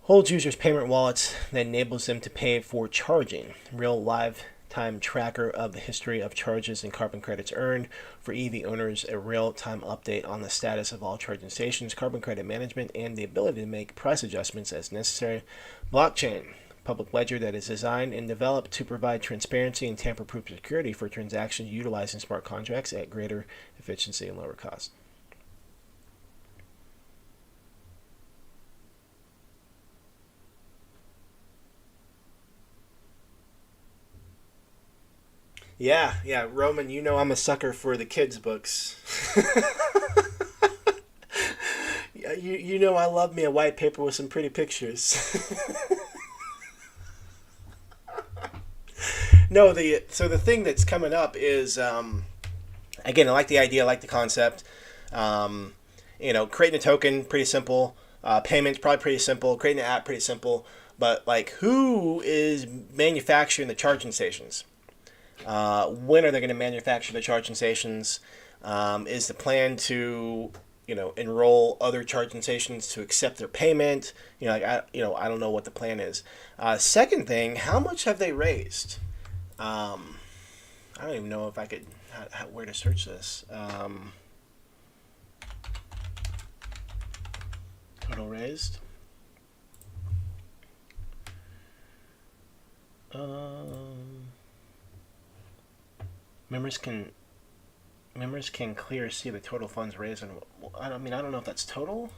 A: holds users' payment wallets that enables them to pay for charging. Real live time tracker of the history of charges and carbon credits earned. For EV owners, a real-time update on the status of all charging stations, carbon credit management, and the ability to make price adjustments as necessary. Blockchain, public ledger that is designed and developed to provide transparency and tamper-proof security for transactions utilizing smart contracts at greater efficiency and lower cost. Yeah, Roman, you know I'm a sucker for the kids' books. Yeah, you know I love me a white paper with some pretty pictures. No, the thing that's coming up is again, I like the idea, I like the concept. Um, creating a token, pretty simple. Payments, probably pretty simple. Creating an app, pretty simple. But like, who is manufacturing the charging stations? When are they going to manufacture the charging stations? Is the plan to enroll other charging stations to accept their payment? I don't know what the plan is. Second thing, how much have they raised? I don't even know if I could where to search this. Total raised. Um, members can clear see the total funds raised, and I don't know if that's total.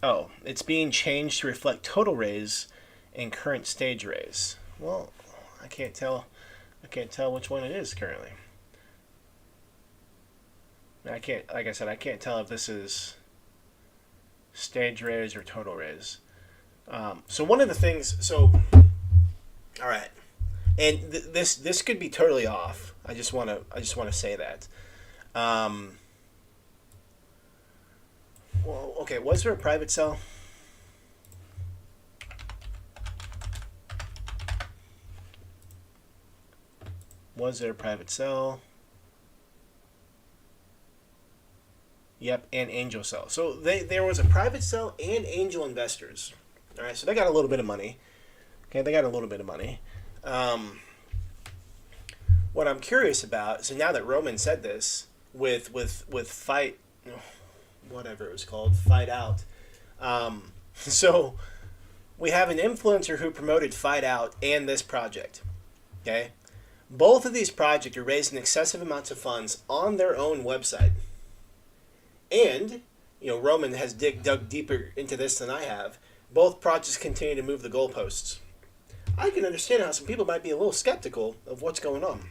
A: Oh, it's being changed to reflect total raise and current stage raise. Well, I can't tell. I can't tell which one it is currently. I can't. Like I said, I can't tell if this is stage raise or total raise. So one of the things. So all right, and this could be totally off. I just want to say that. Um, well, okay. Was there a private cell? Was there a private cell? Yep, and angel cell. So there was a private cell and angel investors. All right, so they got a little bit of money. Okay, they got a little bit of money. Um, what I'm curious about, so now that Roman said this with fight, whatever it was called, fight out. So we have an influencer who promoted fight out and this project. Okay, both of these projects are raising excessive amounts of funds on their own website. And, Roman has dug deeper into this than I have. Both projects continue to move the goalposts. I can understand how some people might be a little skeptical of what's going on.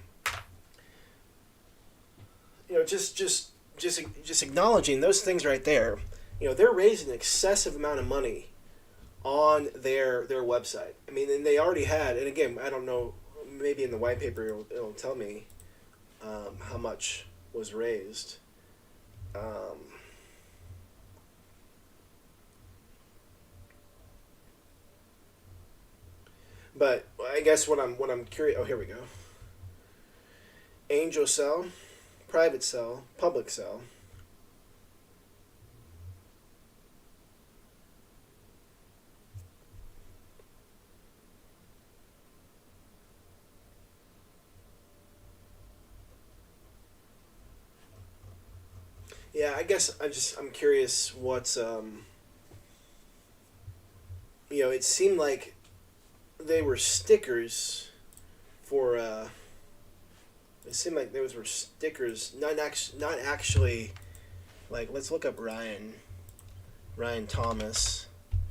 A: Just acknowledging those things right there. They're raising an excessive amount of money on their website. I mean, and they already had. And again, I don't know. Maybe in the white paper it'll tell me how much was raised. Um, but I guess what I'm curious. Oh, here we go. Angel cell, private cell, public cell. Yeah, I guess I'm curious what's it seemed like they were stickers for. It seemed like those were stickers, not actually. Like, let's look up Ryan Thomas.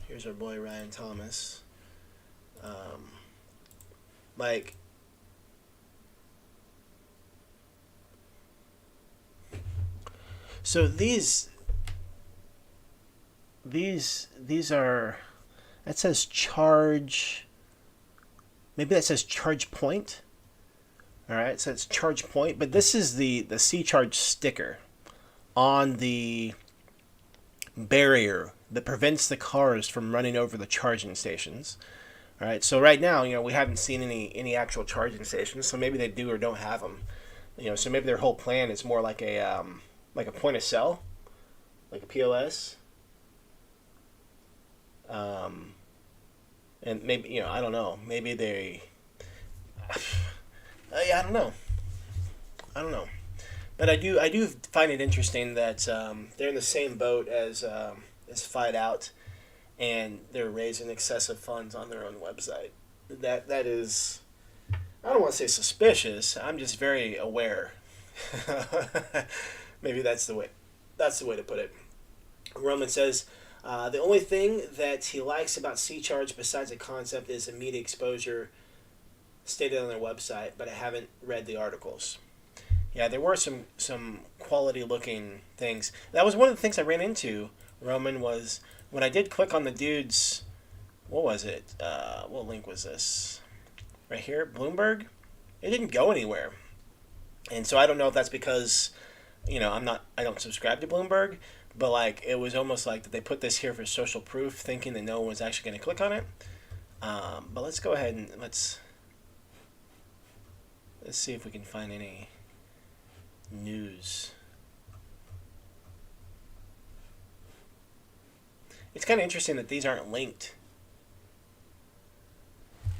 A: Here's our boy Ryan Thomas. Like, so these are, that says charge. Maybe that says charge point. All right, so it's charge point, but this is the C charge sticker on the barrier that prevents the cars from running over the charging stations. All right, so right now, we haven't seen any actual charging stations, so maybe they do or don't have them. So maybe their whole plan is more like a point of sale, like a POS. And maybe, I don't know. Maybe they. Yeah, I don't know. But I do find it interesting that they're in the same boat as Fight Out, and they're raising excessive funds on their own website. That is, I don't want to say suspicious. I'm just very aware. Maybe that's the way to put it. Roman says, the only thing that he likes about C-Charge besides the concept is immediate exposure stated on their website, but I haven't read the articles. Yeah, there were some quality looking things. That was one of the things I ran into, Roman, was when I did click on the dude's, what was it? What link was this? Right here, Bloomberg? It didn't go anywhere. And so I don't know if that's because, I don't subscribe to Bloomberg, but like it was almost like that they put this here for social proof, thinking that no one was actually going to click on it. But let's go ahead and let's see if we can find any news. It's kind of interesting that these aren't linked.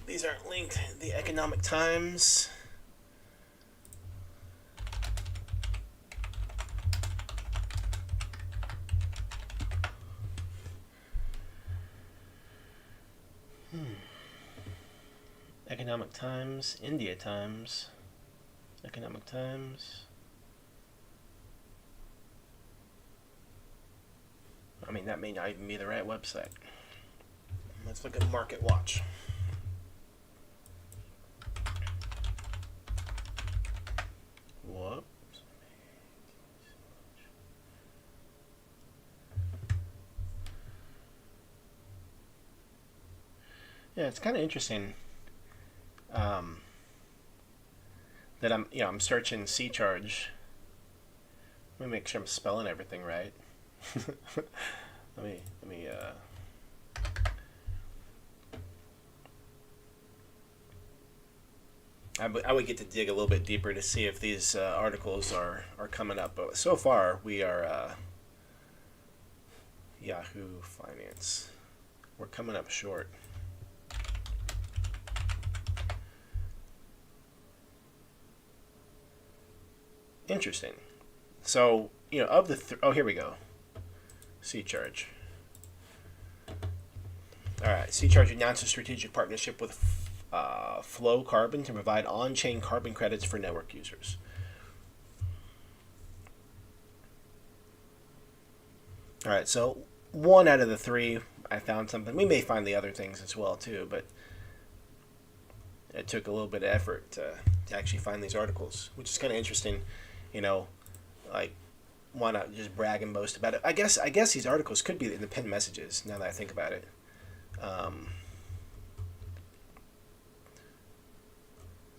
A: The Economic Times. Economic Times, India Times, Economic Times. I mean, that may not even be the right website. Let's look at Market Watch. Whoops. Yeah, it's kind of interesting that I'm searching C-Charge. Let me make sure I'm spelling everything right. let me I would get to dig a little bit deeper to see if these articles are coming up, but so far we are Yahoo Finance. We're coming up short. Interesting. So, of the here we go. C-Charge. All right, C-Charge announced a strategic partnership with Flow Carbon to provide on-chain carbon credits for network users. All right, so one out of the three, I found something. We may find the other things as well too, but it took a little bit of effort to actually find these articles, which is kind of interesting. Like, why not just brag and boast about it? I guess these articles could be in the pinned messages, now that I think about it.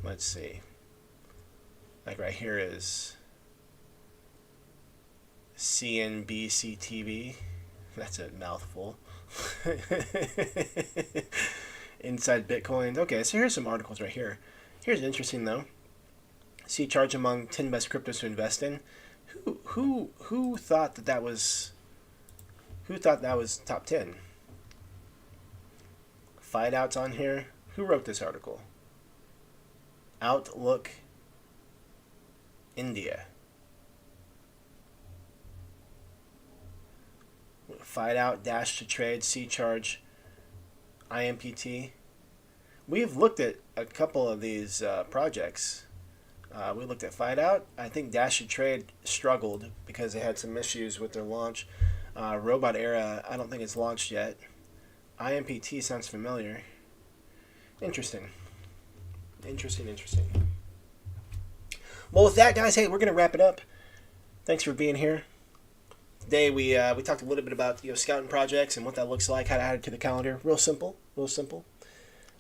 A: Let's see. Like right here is CNBC TV. That's a mouthful. Inside Bitcoin. Okay, so here's some articles right here. Here's interesting though. C-Charge among 10 best cryptos to invest in. Who thought that was top 10? Fight Out's on here. Who wrote this article? Outlook India. Fight Out, Dash to Trade, C-Charge IMPT. We've looked at a couple of these projects. We looked at Fight I think Dash and Trade struggled because they had some issues with their launch. Robot Era, I don't think it's launched yet. IMPT sounds familiar. Interesting. Interesting. Well, with that, guys, hey, we're going to wrap it up. Thanks for being here. Today we talked a little bit about scouting projects and what that looks like, how to add it to the calendar. Real simple.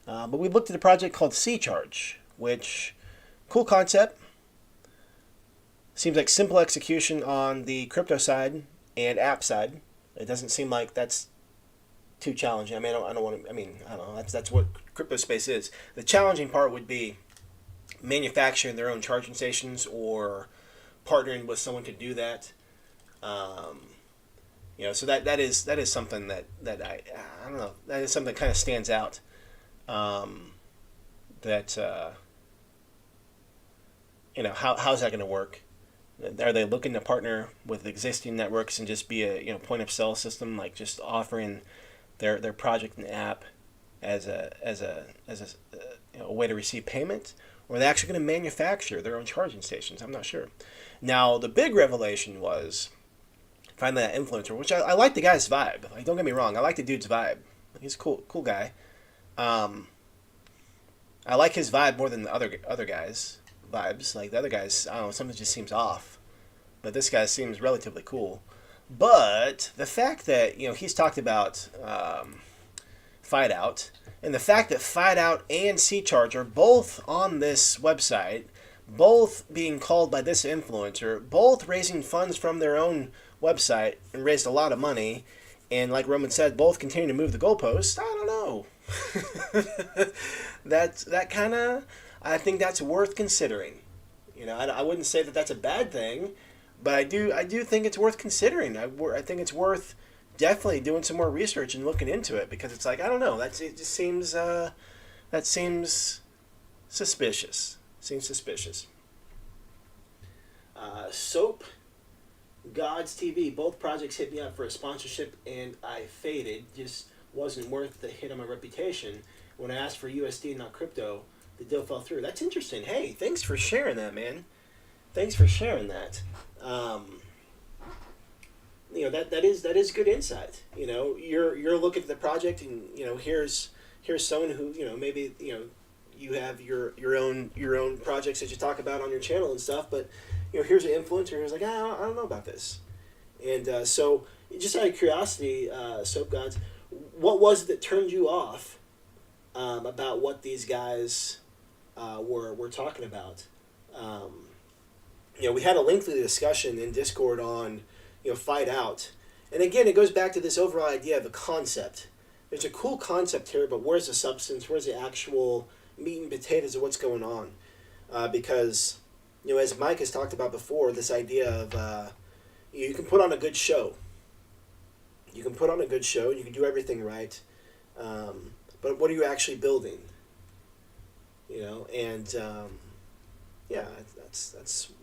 A: But we looked at a project called C-Charge, which, cool concept. Seems like simple execution on the crypto side and app side. It doesn't seem like that's too challenging. I mean, I don't know. That's what crypto space is. The challenging part would be manufacturing their own charging stations or partnering with someone to do that. So that is something that I don't know. That is something that kind of stands out. How's that going to work? Are they looking to partner with existing networks and just be a point of sale system, like just offering their project and app as a way to receive payment, or are they actually going to manufacture their own charging stations? I'm not sure. Now the big revelation was finally that influencer, which I like the guy's vibe. Like, don't get me wrong, I like the dude's vibe. He's a cool guy. I like his vibe more than the other guys' vibes. Like the other guys, I don't know, something just seems off. But this guy seems relatively cool. But the fact that he's talked about Fight Out, and the fact that Fight Out and C-Charge are both on this website, both being called by this influencer, both raising funds from their own website and raised a lot of money, and like Roman said, both continue to move the goalposts. I don't know. I think that's worth considering. I wouldn't say that that's a bad thing, but I do think it's worth considering. I think it's worth definitely doing some more research and looking into it, because it's like, I don't know, it just seems that seems suspicious. Soap Gods TV, both projects hit me up for a sponsorship and I faded. Just wasn't worth the hit on my reputation. When I asked for USD, not crypto, the deal fell through. That's interesting. Hey, thanks for sharing that, man. Thanks for sharing that. That is good insight. You're looking at the project, and here's someone who maybe you have your own projects that you talk about on your channel and stuff, but here's an influencer who's like, I don't know about this, and so just out of curiosity, Soap Gods, what was it that turned you off about what these guys were talking about? We had a lengthy discussion in Discord on Fight Out, and again, it goes back to this overall idea of a concept. There's a cool concept here, but where's the substance? Where's the actual meat and potatoes of what's going on? Because as Mike has talked about before, this idea of you can put on a good show. You can put on a good show. You can do everything right, but what are you actually building? That's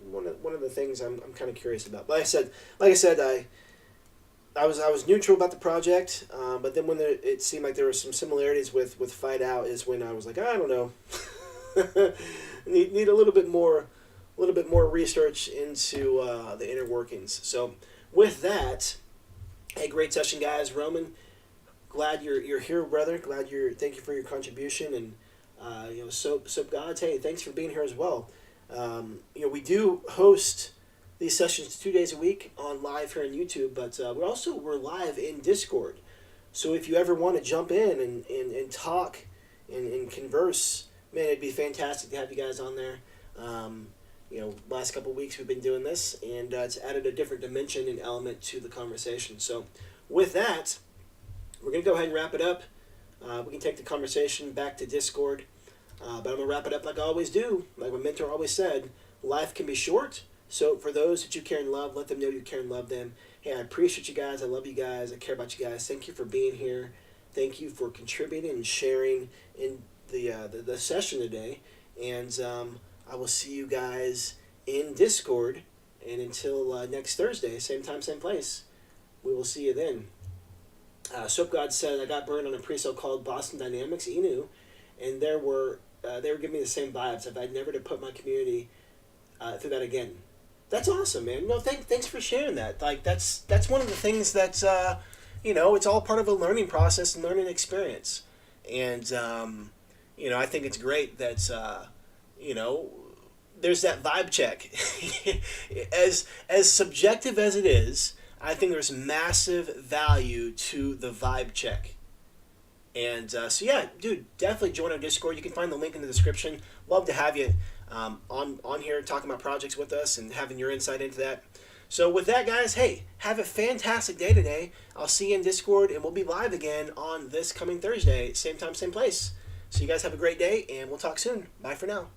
A: one of the things I'm kind of curious about. But like I said, I was neutral about the project, but then when it seemed like there were some similarities with Fight Out is when I was like, I don't know, need a little bit more research into the inner workings. So with that, hey, great session, guys. Roman, glad you're here, brother. Thank you for your contribution, and Soap Gods, hey, thanks for being here as well. We do host these sessions 2 days a week on live here on YouTube, but we're live in Discord. So if you ever want to jump in and talk and converse, man, it'd be fantastic to have you guys on there. Last couple of weeks we've been doing this, and it's added a different dimension and element to the conversation. So with that, we're going to go ahead and wrap it up. We can take the conversation back to Discord, but I'm going to wrap it up like I always do. Like my mentor always said, life can be short. So for those that you care and love, let them know you care and love them. Hey, I appreciate you guys. I love you guys. I care about you guys. Thank you for being here. Thank you for contributing and sharing in the session today. And I will see you guys in Discord. And until next Thursday, same time, same place, we will see you then. Soap God said I got burned on a pre-sale called Boston Dynamics, Enu, and they were giving me the same vibes. If I'd never to put my community through that again. That's awesome, man. No, thanks for sharing that. Like that's one of the things that's it's all part of a learning process and learning experience, and I think it's great that you know there's that vibe check. As subjective as it is, I think there's massive value to the vibe check. And so yeah, dude, definitely join our Discord. You can find the link in the description. Love to have you on here talking about projects with us and having your insight into that. So with that, guys, hey, have a fantastic day today. I'll see you in Discord, and we'll be live again on this coming Thursday, same time, same place. So you guys have a great day, and we'll talk soon. Bye for now.